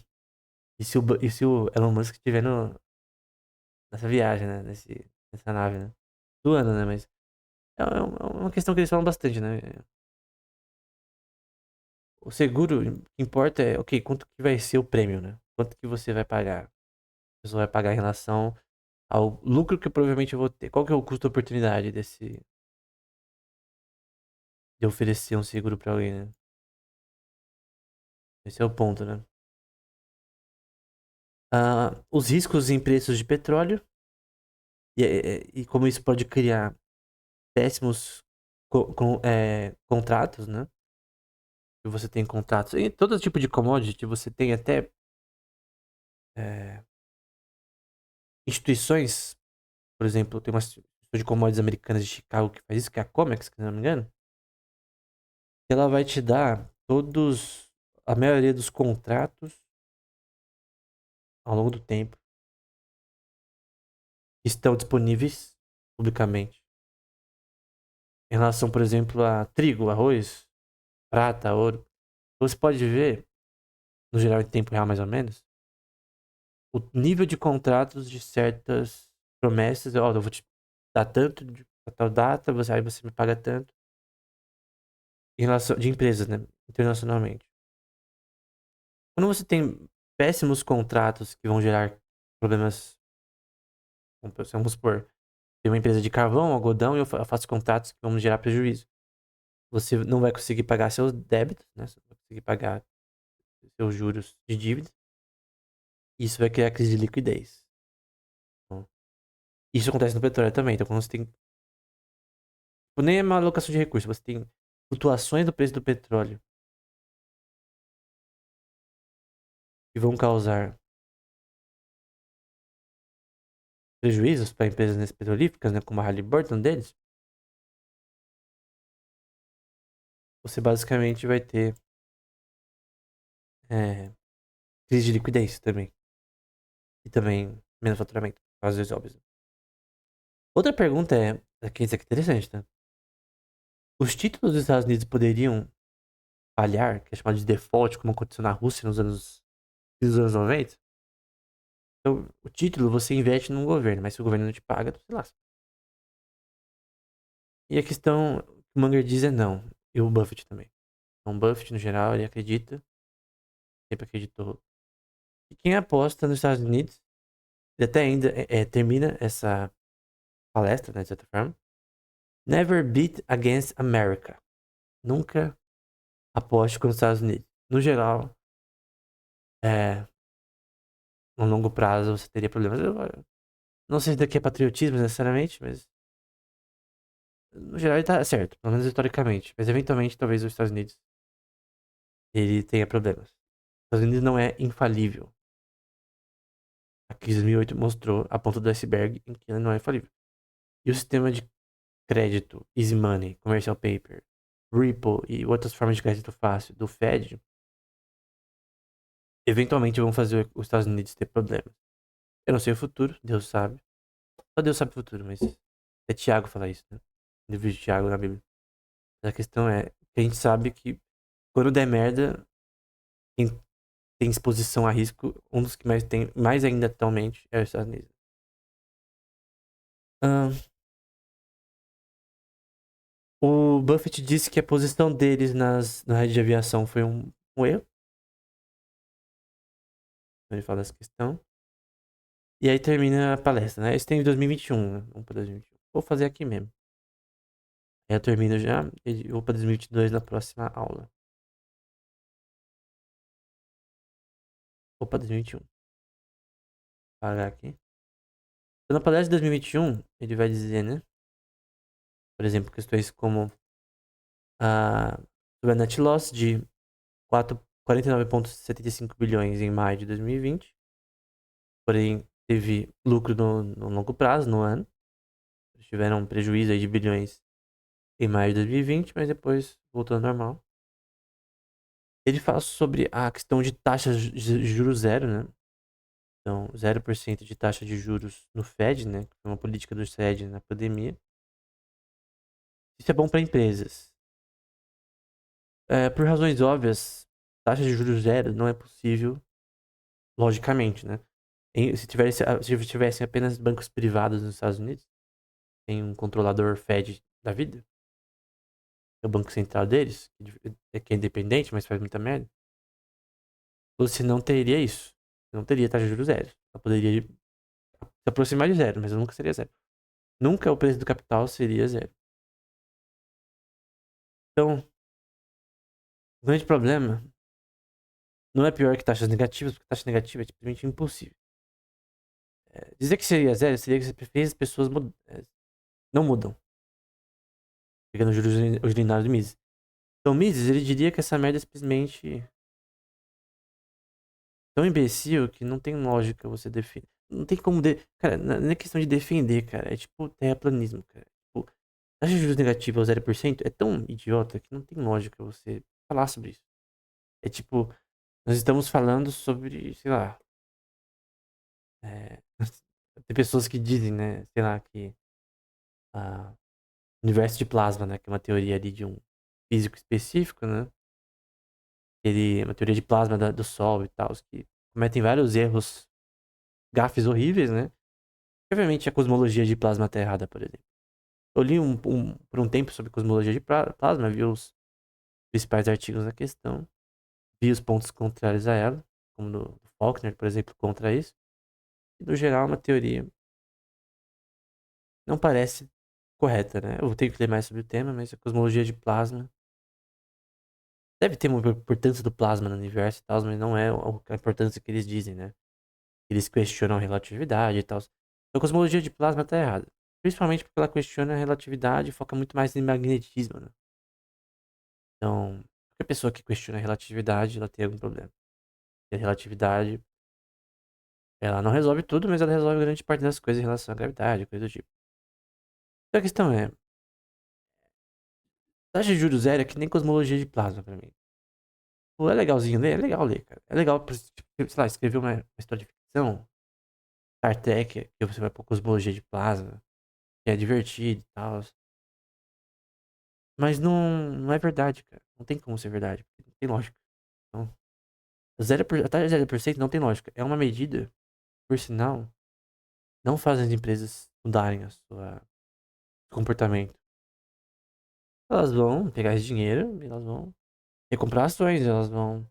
E se o Elon Musk estiver nessa viagem, né? Nessa nave, né? Do ano, né? Mas é uma questão que eles falam bastante, né? O seguro, o que importa é, ok, quanto que vai ser o prêmio, né? Quanto que você vai pagar? A pessoa vai pagar em relação ao lucro que provavelmente eu vou ter. Qual que é o custo de oportunidade de oferecer um seguro pra alguém, né? Esse é o ponto, né? Os riscos em preços de petróleo E como isso pode criar péssimos contratos, né? E você tem contratos em todo tipo de commodity, você tem até é, instituições, por exemplo, tem uma instituição de commodities americanas de Chicago que faz isso, que é a Comex, se não me engano, que ela vai te dar a maioria dos contratos ao longo do tempo que estão disponíveis publicamente. Em relação, por exemplo, a trigo, arroz, prata, ouro. Você pode ver, no geral em tempo real mais ou menos, o nível de contratos de certas promessas. Ó, eu vou te dar tanto de a tal data, aí você me paga tanto. Em relação de empresas, né? Internacionalmente. Quando você tem péssimos contratos que vão gerar problemas, vamos supor, tem uma empresa de carvão, algodão, e eu faço contratos que vão gerar prejuízo. Você não vai conseguir pagar seus débitos, né? Você não vai conseguir pagar seus juros de dívida. Isso vai criar crise de liquidez. Então, isso acontece no petróleo também. Então, quando você tem. Nem é uma alocação de recursos, você tem flutuações do preço do petróleo que vão causar prejuízos para empresas petrolíferas, né, como a Halliburton deles. Você basicamente vai ter é, crise de liquidez também. E também menos faturamento, às vezes óbvio. Outra pergunta isso aqui é interessante, tá? Os títulos dos Estados Unidos poderiam falhar, que é chamado de default, como aconteceu na Rússia nos anos 90? Então, o título você investe num governo, mas se o governo não te paga, tu se lasca. E a questão que o Munger diz é não. E o Buffett também. Então, o Buffett, no geral, ele acredita, sempre acreditou. E quem aposta nos Estados Unidos, ele até ainda termina essa palestra, né, de certa forma. Never bet against America. Nunca aposte com os Estados Unidos. No geral, no longo prazo você teria problemas. Eu não sei se daqui é patriotismo necessariamente, mas no geral ele tá certo, pelo menos historicamente. Mas eventualmente talvez os Estados Unidos ele tenha problemas. Os Estados Unidos não é infalível. A crise de 2008 mostrou a ponta do iceberg em que ele não é infalível. E o sistema de crédito, easy money, commercial paper, Ripple e outras formas de crédito fácil do Fed, eventualmente vão fazer os Estados Unidos ter problemas. Eu não sei o futuro, Deus sabe. Só Deus sabe o futuro, mas é Tiago falar isso, né? No livro de Tiago na Bíblia. A questão é que a gente sabe que quando der merda, quem tem exposição a risco, um dos que mais tem, mais ainda atualmente, é os Estados Unidos. Ah, o Buffett disse que a posição deles na rede de aviação foi um erro. Ele fala dessa questão. E aí termina a palestra, né? Isso tem em 2021, né? Vamos para 2021. Vou fazer aqui mesmo. Aí eu termino já e vou para 2022 na próxima aula. Vou para 2021. Parar aqui. Então, na palestra de 2021, ele vai dizer, né? Por exemplo, questões como sobre a net loss de 49,75 bilhões em maio de 2020. Porém, teve lucro no longo prazo, no ano. Eles tiveram um prejuízo aí de bilhões em maio de 2020, mas depois voltou ao normal. Ele fala sobre a questão de taxas de juros zero, né? Então, 0% de taxa de juros no Fed, né? Que foi uma política do Fed na pandemia. Isso é bom para empresas. Por razões óbvias, taxa de juros zero não é possível, logicamente, né? Se tivessem apenas bancos privados nos Estados Unidos, tem um controlador Fed da vida, é o banco central deles, que é independente, mas faz muita merda, você não teria isso. Você não teria taxa de juros zero. Ela poderia se aproximar de zero, mas nunca seria zero. Nunca o preço do capital seria zero. Então, o grande problema não é pior que taxas negativas, porque taxa negativa é simplesmente impossível. Dizer que seria zero seria que você fez as pessoas não mudam. Pegando os juros ordinários do Mises. Então, o Mises, ele diria que essa merda é simplesmente tão imbecil que não tem lógica você defender. Não tem como. Cara, não é questão de defender, cara. É tipo terraplanismo, cara. Tipo, taxa de juros negativa ao 0% é tão idiota que não tem lógica você falar sobre isso. É tipo, nós estamos falando sobre, sei lá. É, tem pessoas que dizem, né? Sei lá, que a universo de plasma, né? Que é uma teoria ali de um físico específico, né? Ele, uma teoria de plasma do Sol e tal, que cometem vários erros, gafes horríveis, né? Obviamente a cosmologia de plasma tá errada, por exemplo. Eu li por um tempo sobre cosmologia de plasma, vi os principais artigos da questão, vi os pontos contrários a ela, como do Faulkner, por exemplo, contra isso. E, no geral, é uma teoria não parece correta, né? Eu vou ter que ler mais sobre o tema, mas a cosmologia de plasma deve ter uma importância do plasma no universo e tal, mas não é a importância que eles dizem, né? Eles questionam a relatividade e tal. A cosmologia de plasma tá errada. Principalmente porque ela questiona a relatividade e foca muito mais em magnetismo, né? Então, qualquer pessoa que questiona a relatividade, ela tem algum problema. E a relatividade, ela não resolve tudo, mas ela resolve grande parte das coisas em relação à gravidade, coisa do tipo. Então a questão é, taxa de juros zero é que nem cosmologia de plasma pra mim. Pô, é legalzinho ler? É legal ler, cara. É legal, tipo, sei lá, escrever uma história de ficção, Star Trek, que você vai pôr cosmologia de plasma, que é divertido e tal. Mas não é verdade, cara. Não tem como ser verdade. Não tem lógica. Então, a taxa de 0% não tem lógica. É uma medida, por sinal, não faz as empresas mudarem a sua comportamento. Elas vão pegar esse dinheiro, elas vão recomprar ações, elas vão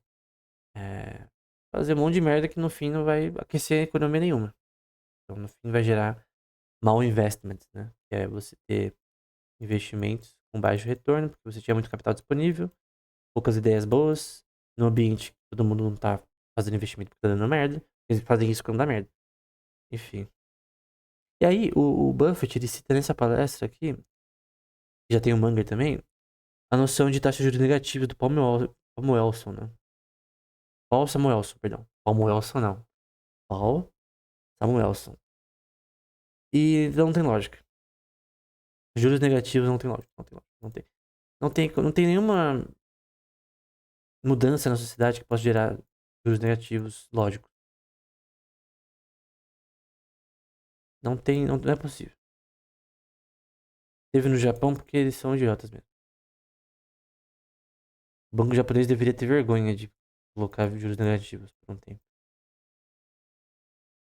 é, fazer um monte de merda que no fim não vai aquecer a economia nenhuma. Então, no fim, vai gerar mal investments, né? Que é você ter investimentos com baixo retorno, porque você tinha muito capital disponível, poucas ideias boas, no ambiente que todo mundo não tá fazendo investimento porque tá dando merda, eles fazem isso quando dá merda. Enfim. E aí, o Buffett, ele cita nessa palestra aqui, já tem o Munger também, a noção de taxa de juros negativa do Paul Samuelson, né? Paul Samuelson, perdão. Paul não. Paul Samuelson. E não tem lógica. Juros negativos não tem lógica. Não tem lógica. Não tem nenhuma mudança na sociedade que possa gerar juros negativos lógicos. Não é possível. Teve no Japão porque eles são idiotas mesmo. O banco japonês deveria ter vergonha de colocar juros negativos por um tempo.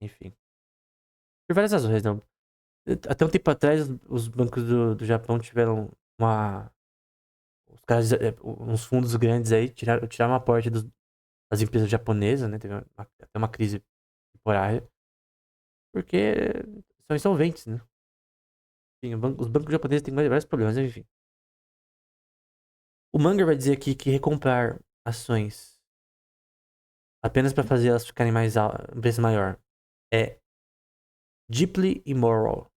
Enfim. Por várias razões, não. Até um tempo atrás, os bancos do Japão tiveram uma. Os caras, uns fundos grandes aí, tiraram uma parte das empresas japonesas, né? Teve até uma crise temporária. Porque são insolventes, né? Enfim, os bancos japoneses têm vários problemas, enfim. O Munger vai dizer aqui que recomprar ações apenas para fazer elas ficarem um preço maior é deeply immoral.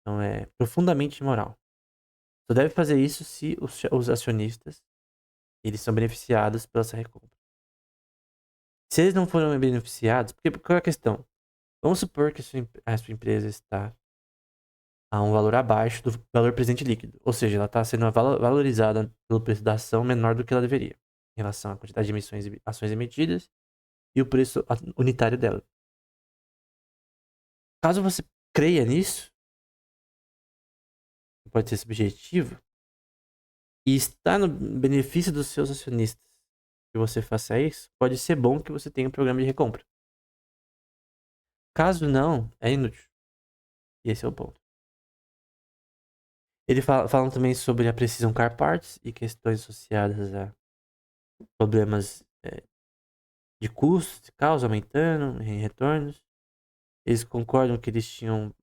Então é profundamente imoral. Só deve fazer isso se os acionistas eles são beneficiados pela essa recompra. Se eles não foram beneficiados, porque qual é a questão? Vamos supor que a sua empresa está a um valor abaixo do valor presente líquido. Ou seja, ela está sendo valorizada pelo preço da ação menor do que ela deveria, em relação à quantidade de ações emitidas e o preço unitário dela. Caso você creia nisso, pode ser subjetivo, e está no benefício dos seus acionistas que você faça isso, pode ser bom que você tenha um programa de recompra. Caso não, é inútil. E esse é o ponto. Ele fala também sobre a Precision Car Parts e questões associadas a problemas de custos, de causa aumentando em retornos. Eles concordam que eles tinham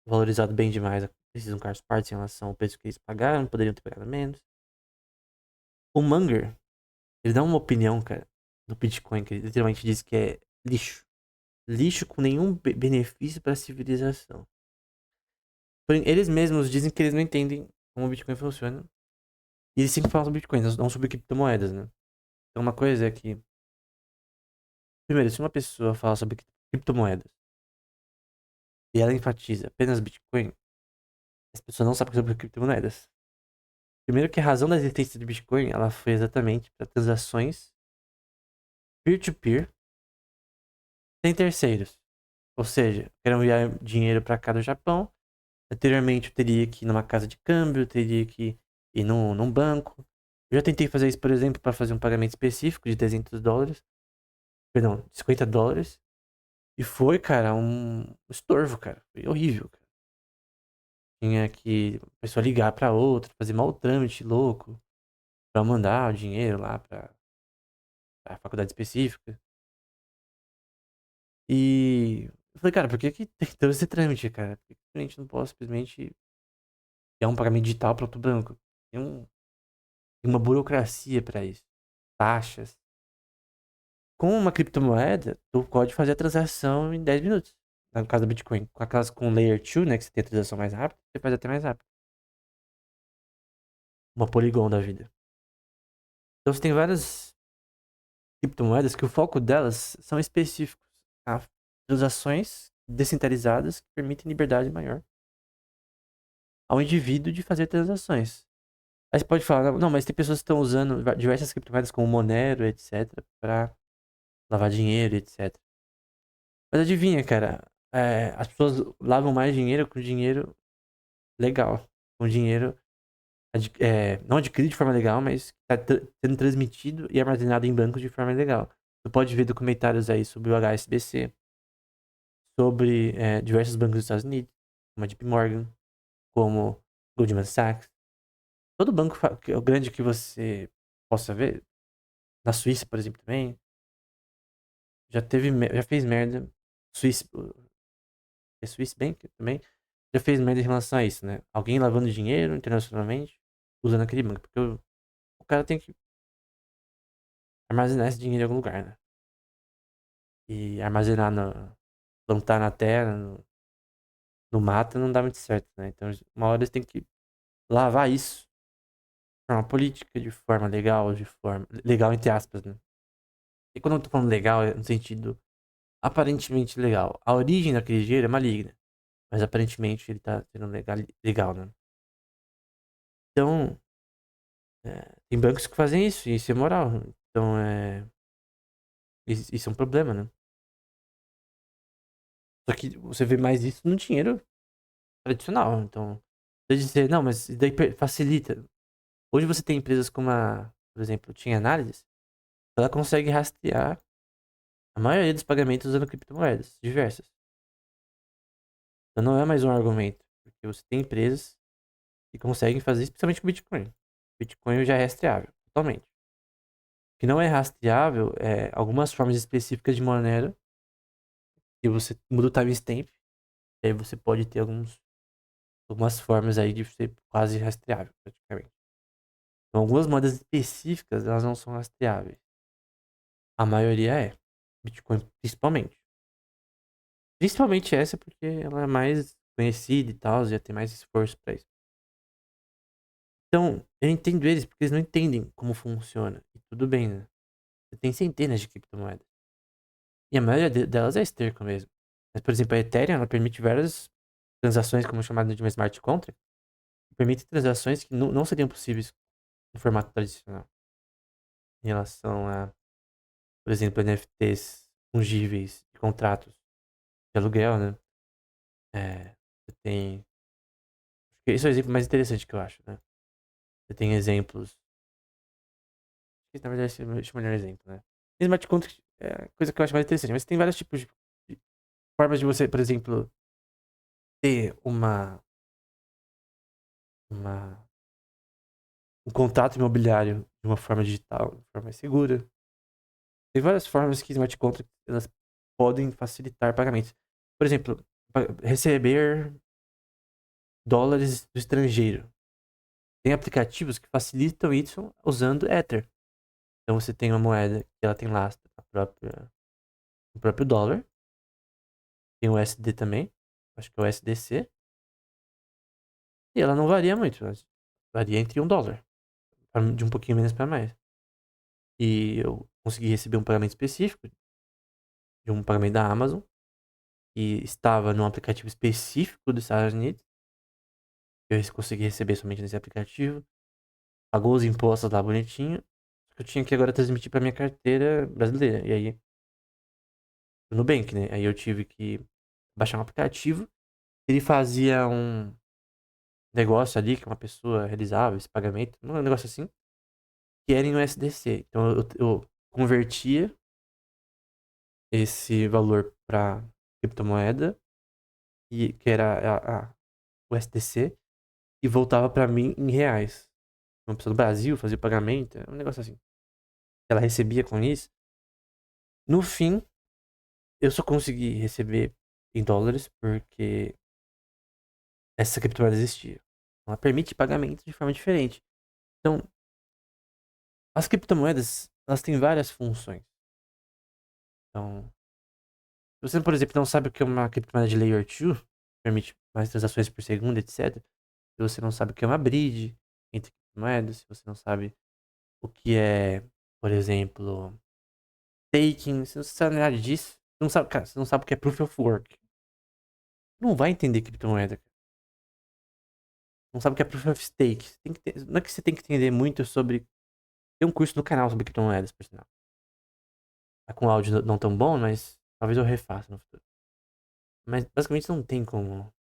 valorizado bem demais a Precision Car Parts em relação ao preço que eles pagaram, poderiam ter pagado menos. O Munger, ele dá uma opinião, cara, do Bitcoin, que ele literalmente diz que é lixo. lixo com nenhum benefício para a civilização. Porém, eles mesmos dizem que eles não entendem como o Bitcoin funciona. E eles sempre falam sobre Bitcoin, não sobre criptomoedas, né? Então, uma coisa é que, primeiro, se uma pessoa fala sobre criptomoedas e ela enfatiza apenas Bitcoin, as pessoas não sabem sobre criptomoedas. Primeiro que a razão da existência do Bitcoin, ela foi exatamente para transações peer-to-peer sem terceiros. Ou seja, eu quero enviar dinheiro para cá do Japão. Anteriormente eu teria que ir numa casa de câmbio, eu teria que ir num banco. Eu já tentei fazer isso, por exemplo, para fazer um pagamento específico de $300. Perdão, $50. E foi, cara, um estorvo, cara. Foi horrível, cara. Tinha que a pessoa ligar pra outra, fazer mal trâmite louco, pra mandar o dinheiro lá pra faculdade específica. E eu falei, cara, por que que tem todo esse trâmite, cara? Por que que a gente não pode simplesmente dar um pagamento digital para outro banco? Tem uma burocracia pra isso. Taxas. Com uma criptomoeda, tu pode fazer a transação em 10 minutos. No caso do Bitcoin. Com aquelas com Layer 2, né? Que você tem a transação mais rápida, você faz até mais rápido. Uma Polygon da vida. Então você tem várias criptomoedas que o foco delas são específicos a transações descentralizadas que permitem liberdade maior ao indivíduo de fazer transações. Aí você pode falar, não, mas tem pessoas que estão usando diversas criptomoedas como Monero, etc, para lavar dinheiro, etc. Mas adivinha, cara, as pessoas lavam mais dinheiro com dinheiro legal, com dinheiro não adquirido de forma legal, mas está sendo transmitido e armazenado em bancos de forma legal. Você pode ver documentários aí sobre o HSBC, sobre diversos bancos dos Estados Unidos, como a JP Morgan, como Goldman Sachs. Todo banco grande que você possa ver, na Suíça, por exemplo, também, já fez merda. Swiss, Swiss Bank também já fez merda em relação a isso, né? Alguém lavando dinheiro internacionalmente usando aquele banco, porque o cara tem que armazenar esse dinheiro em algum lugar, né? E armazenar plantar na terra, no mato, não dá muito certo, né? Então, uma hora eles têm que lavar isso de forma política, de forma legal, de forma. Legal entre aspas, né? E quando eu tô falando legal, é no sentido aparentemente legal. A origem daquele dinheiro é maligna, mas aparentemente ele tá sendo legal, né? Então, tem bancos que fazem isso, e isso é moral. Então, isso é um problema, né? Só que você vê mais isso no dinheiro tradicional. Então, você dizer, não, mas isso daí facilita. Hoje você tem empresas como por exemplo, Chain Analysis, ela consegue rastrear a maioria dos pagamentos usando criptomoedas diversas. Então não é mais um argumento, porque você tem empresas que conseguem fazer, especialmente com Bitcoin. Bitcoin já é rastreável, totalmente. O que não é rastreável é algumas formas específicas de Monero, que você muda o timestamp, e aí você pode ter algumas formas aí de ser quase rastreável, praticamente. Então, algumas moedas específicas, elas não são rastreáveis. A maioria é. Bitcoin, principalmente. Principalmente essa, porque ela é mais conhecida e tal, já tem mais esforço pra isso. Então, eu entendo eles porque eles não entendem como funciona. E tudo bem, né? Você tem centenas de criptomoedas. E a maioria delas é esterco mesmo. Mas, por exemplo, a Ethereum, ela permite várias transações, como chamado de uma smart contract, que permite transações que não seriam possíveis no formato tradicional. Em relação a, por exemplo, NFTs fungíveis e contratos de aluguel, né? Você tem. Esse é o exemplo mais interessante que eu acho, né? Você tem exemplos. Que na verdade esse é o melhor exemplo, né? Smart contract é a coisa que eu acho mais interessante, mas tem vários tipos de formas de você, por exemplo, ter uma, um contrato imobiliário de uma forma digital, de uma forma mais segura. Tem várias formas que smart contracts elas podem facilitar pagamentos. Por exemplo, receber dólares do estrangeiro. Tem aplicativos que facilitam isso usando Ether. Então você tem uma moeda que ela tem lastro o próprio dólar. tem o USD também, acho que é o USDC, e ela não varia muito, mas varia entre $1, de um pouquinho menos para mais. E eu consegui receber um pagamento específico, de um pagamento da Amazon, que estava num aplicativo específico dos Estados Unidos. Eu consegui receber somente nesse aplicativo. Pagou os impostos lá bonitinho. Só que eu tinha que agora transmitir pra minha carteira brasileira. E aí, no Nubank, né? Aí eu tive que baixar um aplicativo. Ele fazia um negócio ali que uma pessoa realizava, esse pagamento. Um negócio assim. Que era em USDC. Então eu convertia esse valor pra criptomoeda. Que era a USDC. E voltava pra mim em reais. Uma pessoa do Brasil fazia o pagamento. Um negócio assim. Ela recebia com isso. No fim, eu só consegui receber em dólares porque essa criptomoeda existia. Ela permite pagamento de forma diferente. Então, as criptomoedas, elas têm várias funções. Então, se você, por exemplo, não sabe o que é uma criptomoeda de Layer 2, permite mais transações por segundo, etc. Se você não sabe o que é uma bridge entre criptomoedas, se você não sabe o que é, por exemplo, staking, se você não sabe nada disso, você não sabe, cara, você não sabe o que é Proof of Work. Não vai entender criptomoeda. Não sabe o que é Proof of Stake. Você tem que não é que você tem que entender muito sobre. Tem um curso no canal sobre criptomoedas, por sinal. Tá com áudio não tão bom, mas talvez eu refaça no futuro. Mas basicamente não tem como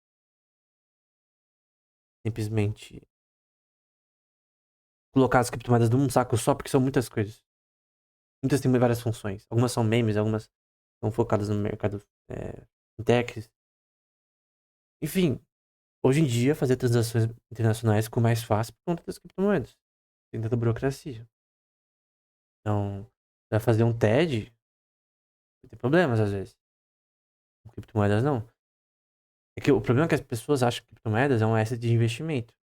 simplesmente colocar as criptomoedas num saco só, porque são muitas coisas. Muitas têm várias funções. Algumas são memes, algumas são focadas no mercado fintechs. Enfim, hoje em dia fazer transações internacionais ficou mais fácil por conta das criptomoedas. Tem tanta burocracia. Então, pra fazer um TED, tem problemas às vezes. Com criptomoedas não. É que o problema é que as pessoas acham que criptomoedas é um asset de investimento.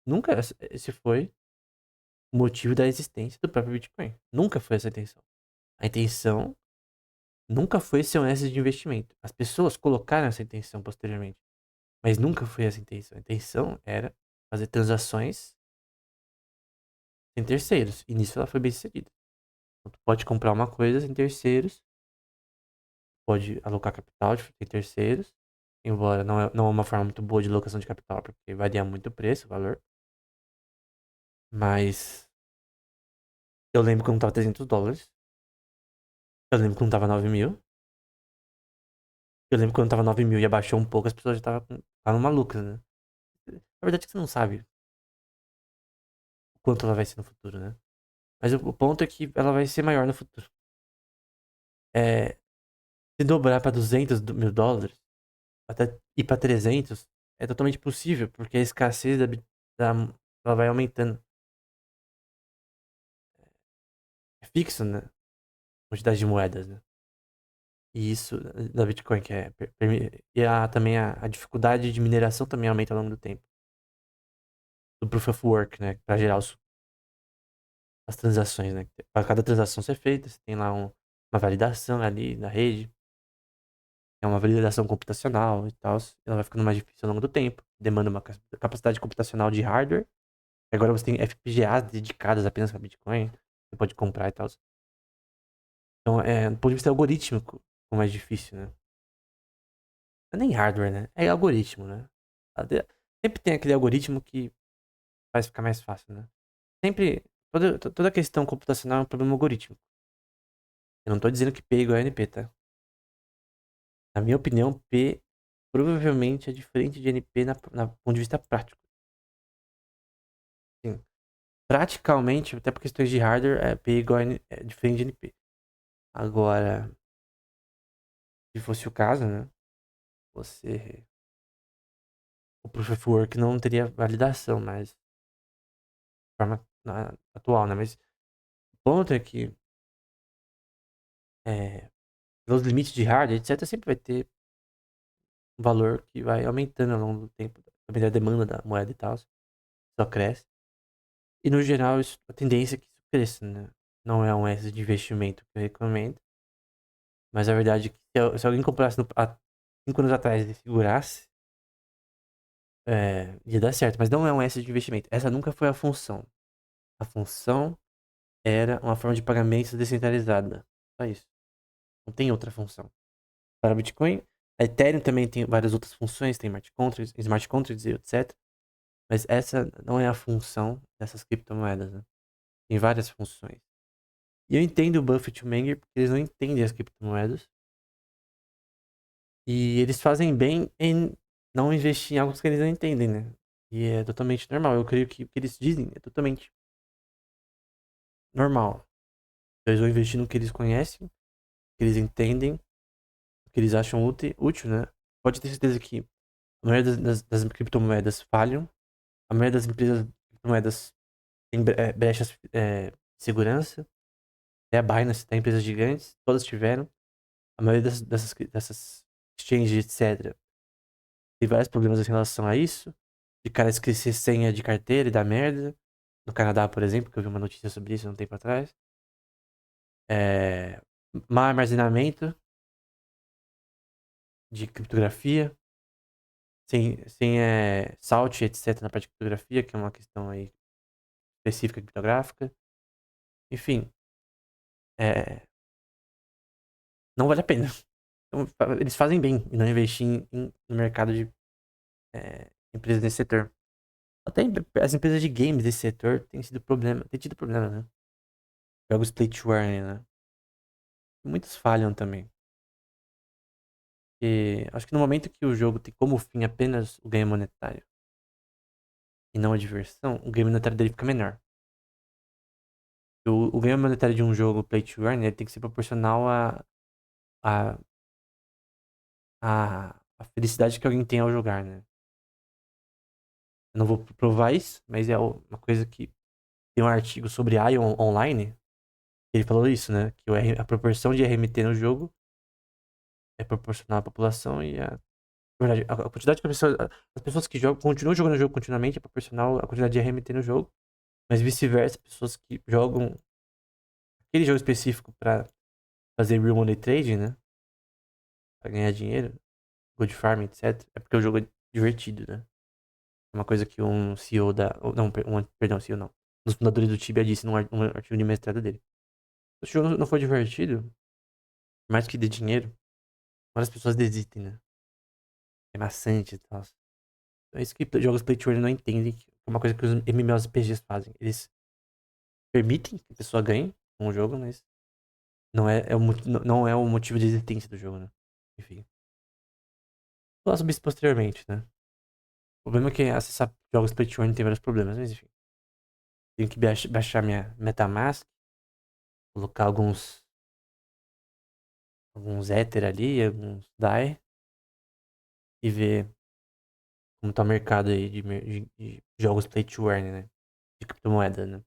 Nunca esse foi o motivo da existência do próprio Bitcoin. Nunca foi essa a intenção. A intenção nunca foi ser um asset de investimento. As pessoas colocaram essa intenção posteriormente. Mas nunca foi essa a intenção. A intenção era fazer transações sem terceiros. E nisso ela foi bem sucedida. Então, tu pode comprar uma coisa sem terceiros. Pode alocar capital sem terceiros. Embora não é uma forma muito boa de alocação de capital, porque varia muito o preço, o valor. Mas eu lembro quando tava $300. Eu lembro quando tava 9 mil. Eu lembro quando tava 9 mil e abaixou um pouco, as pessoas já estavam malucas, né? Na verdade é que você não sabe o quanto ela vai ser no futuro, né? Mas o ponto é que ela vai ser maior no futuro. É, se dobrar pra $200 mil, até ir pra 300, é totalmente possível, porque a escassez ela vai aumentando. É fixo, né? A quantidade de moedas, né? E isso da Bitcoin, que é. E também a dificuldade de mineração também aumenta ao longo do tempo. Do Proof of Work, né? Pra gerar as transações, né? Para cada transação ser feita, você tem lá uma validação ali na rede. É uma validação computacional e tal. Ela vai ficando mais difícil ao longo do tempo. Demanda uma capacidade computacional de hardware. Agora você tem FPGAs dedicadas apenas para Bitcoin. Você pode comprar e tal. Então, do ponto de vista algorítmico, é mais difícil, né? Não é nem hardware, né? É algoritmo, né? Sempre tem aquele algoritmo que faz ficar mais fácil, né? Sempre. Toda questão computacional é um problema algorítmico. Eu não tô dizendo que P é igual a NP, tá? Na minha opinião, P provavelmente é diferente de NP na ponto de vista prático. Sim. Praticamente, até por questões de hardware, P igual é diferente de NP. Agora, se fosse o caso, né? Você. O Proof of Work não teria validação, mas. De forma atual, né? Mas o ponto é que. Pelos limites de hardware, etc., sempre vai ter um valor que vai aumentando ao longo do tempo. Dependendo da demanda da moeda e tal. Só cresce. E no geral, a tendência é que isso cresça, né? Não é um S de investimento que eu recomendo. Mas a verdade é que se alguém comprasse 5 anos atrás ele segurasse, ia dar certo. Mas não é um S de investimento. Essa nunca foi a função. A função era uma forma de pagamento descentralizada. Só isso. Não tem outra função. Para o Bitcoin, a Ethereum também tem várias outras funções, tem smart contracts e etc. Mas essa não é a função dessas criptomoedas, né? Tem várias funções. E eu entendo o Buffett e o Menger porque eles não entendem as criptomoedas. E eles fazem bem em não investir em algo que eles não entendem, né? E é totalmente normal. Eu creio que o que eles dizem é totalmente normal. Eles vão investir no que eles conhecem, no que eles entendem, no que eles acham útil, né? Pode ter certeza que a maioria das criptomoedas falham. A maioria das empresas de criptomoedas tem brechas de segurança. É a Binance, tem empresas gigantes, todas tiveram. A maioria dessas exchanges, etc., tem vários problemas em relação a isso. De cara esquecer senha de carteira e dar merda. No Canadá, por exemplo, que eu vi uma notícia sobre isso há um tempo atrás. É, Má armazenamento de criptografia. Sem salt, etc., na parte de criptografia, que é uma questão aí específica criptográfica. Enfim, é, não vale a pena. Então, eles fazem bem em não investir no mercado de empresas desse setor. Até as empresas de games desse setor têm tido problema, né? Jogos play to earn, né? Muitos falham também. E acho que no momento que o jogo tem como fim apenas o ganho monetário e não a diversão, o ganho monetário dele fica menor. O ganho monetário de um jogo play to earn ele tem que ser proporcional a, a felicidade que alguém tem ao jogar, né? Eu não vou provar isso, mas é uma coisa que tem um artigo sobre Ion Online. Ele falou isso, né? Que a proporção de RMT no jogo é proporcional à população e na verdade, a quantidade que as pessoas que jogam, continuam jogando o jogo continuamente é proporcional à quantidade de RMT no jogo. Mas vice-versa, pessoas que jogam aquele jogo específico pra fazer real money trading, né? Pra ganhar dinheiro, gold farm, etc. É porque o jogo é divertido, né? É uma coisa que um CEO não, perdão, CEO não. Um dos fundadores do Tibia disse num artigo de mestrado dele. Se o jogo não for divertido, mais que dê dinheiro, várias pessoas desistem, né? É maçante e tal. É isso que jogos play to earn não entendem, que é uma coisa que os MMORPGs fazem. Eles permitem que a pessoa ganhe um jogo, mas não é o motivo de existência do jogo, né? Enfim. Vou falar sobre isso posteriormente, né? O problema é que acessar jogos play to earn tem vários problemas, mas enfim. Tenho que baixar minha MetaMask, colocar alguns Ether ali, alguns DAI, e ver como tá o mercado aí de jogos play to earn, né? De criptomoeda, né?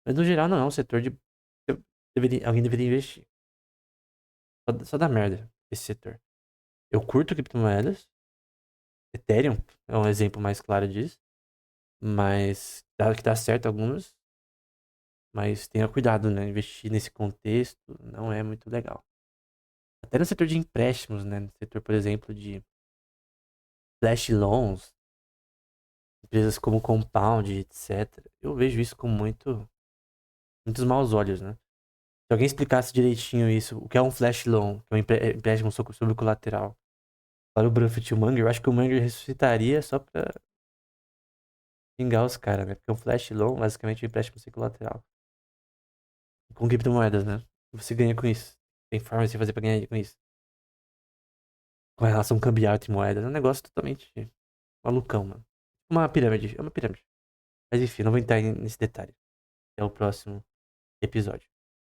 Mas no geral não é um setor de. Alguém deveria investir. Só dá merda esse setor. Eu curto criptomoedas. Ethereum é um exemplo mais claro disso. Mas dá que dá certo algumas. Mas tenha cuidado, né? Investir nesse contexto não é muito legal. Até no setor de empréstimos, né? No setor, por exemplo, de flash loans, empresas como Compound, etc. Eu vejo isso com muitos maus olhos, né? Se alguém explicasse direitinho isso, o que é um flash loan, que é um empréstimo sobre colateral, para o Buffett e o Munger, eu acho que o Munger ressuscitaria só pra xingar os caras, né? Porque um flash loan, basicamente, é um empréstimo sem colateral. Com criptomoedas, né? Você ganha com isso. Tem forma de você fazer pra ganhar com isso. Com a relação cambial entre moedas. É um negócio totalmente malucão, mano. Uma pirâmide. É uma pirâmide. Mas enfim, não vou entrar nesse detalhe. Até o próximo episódio.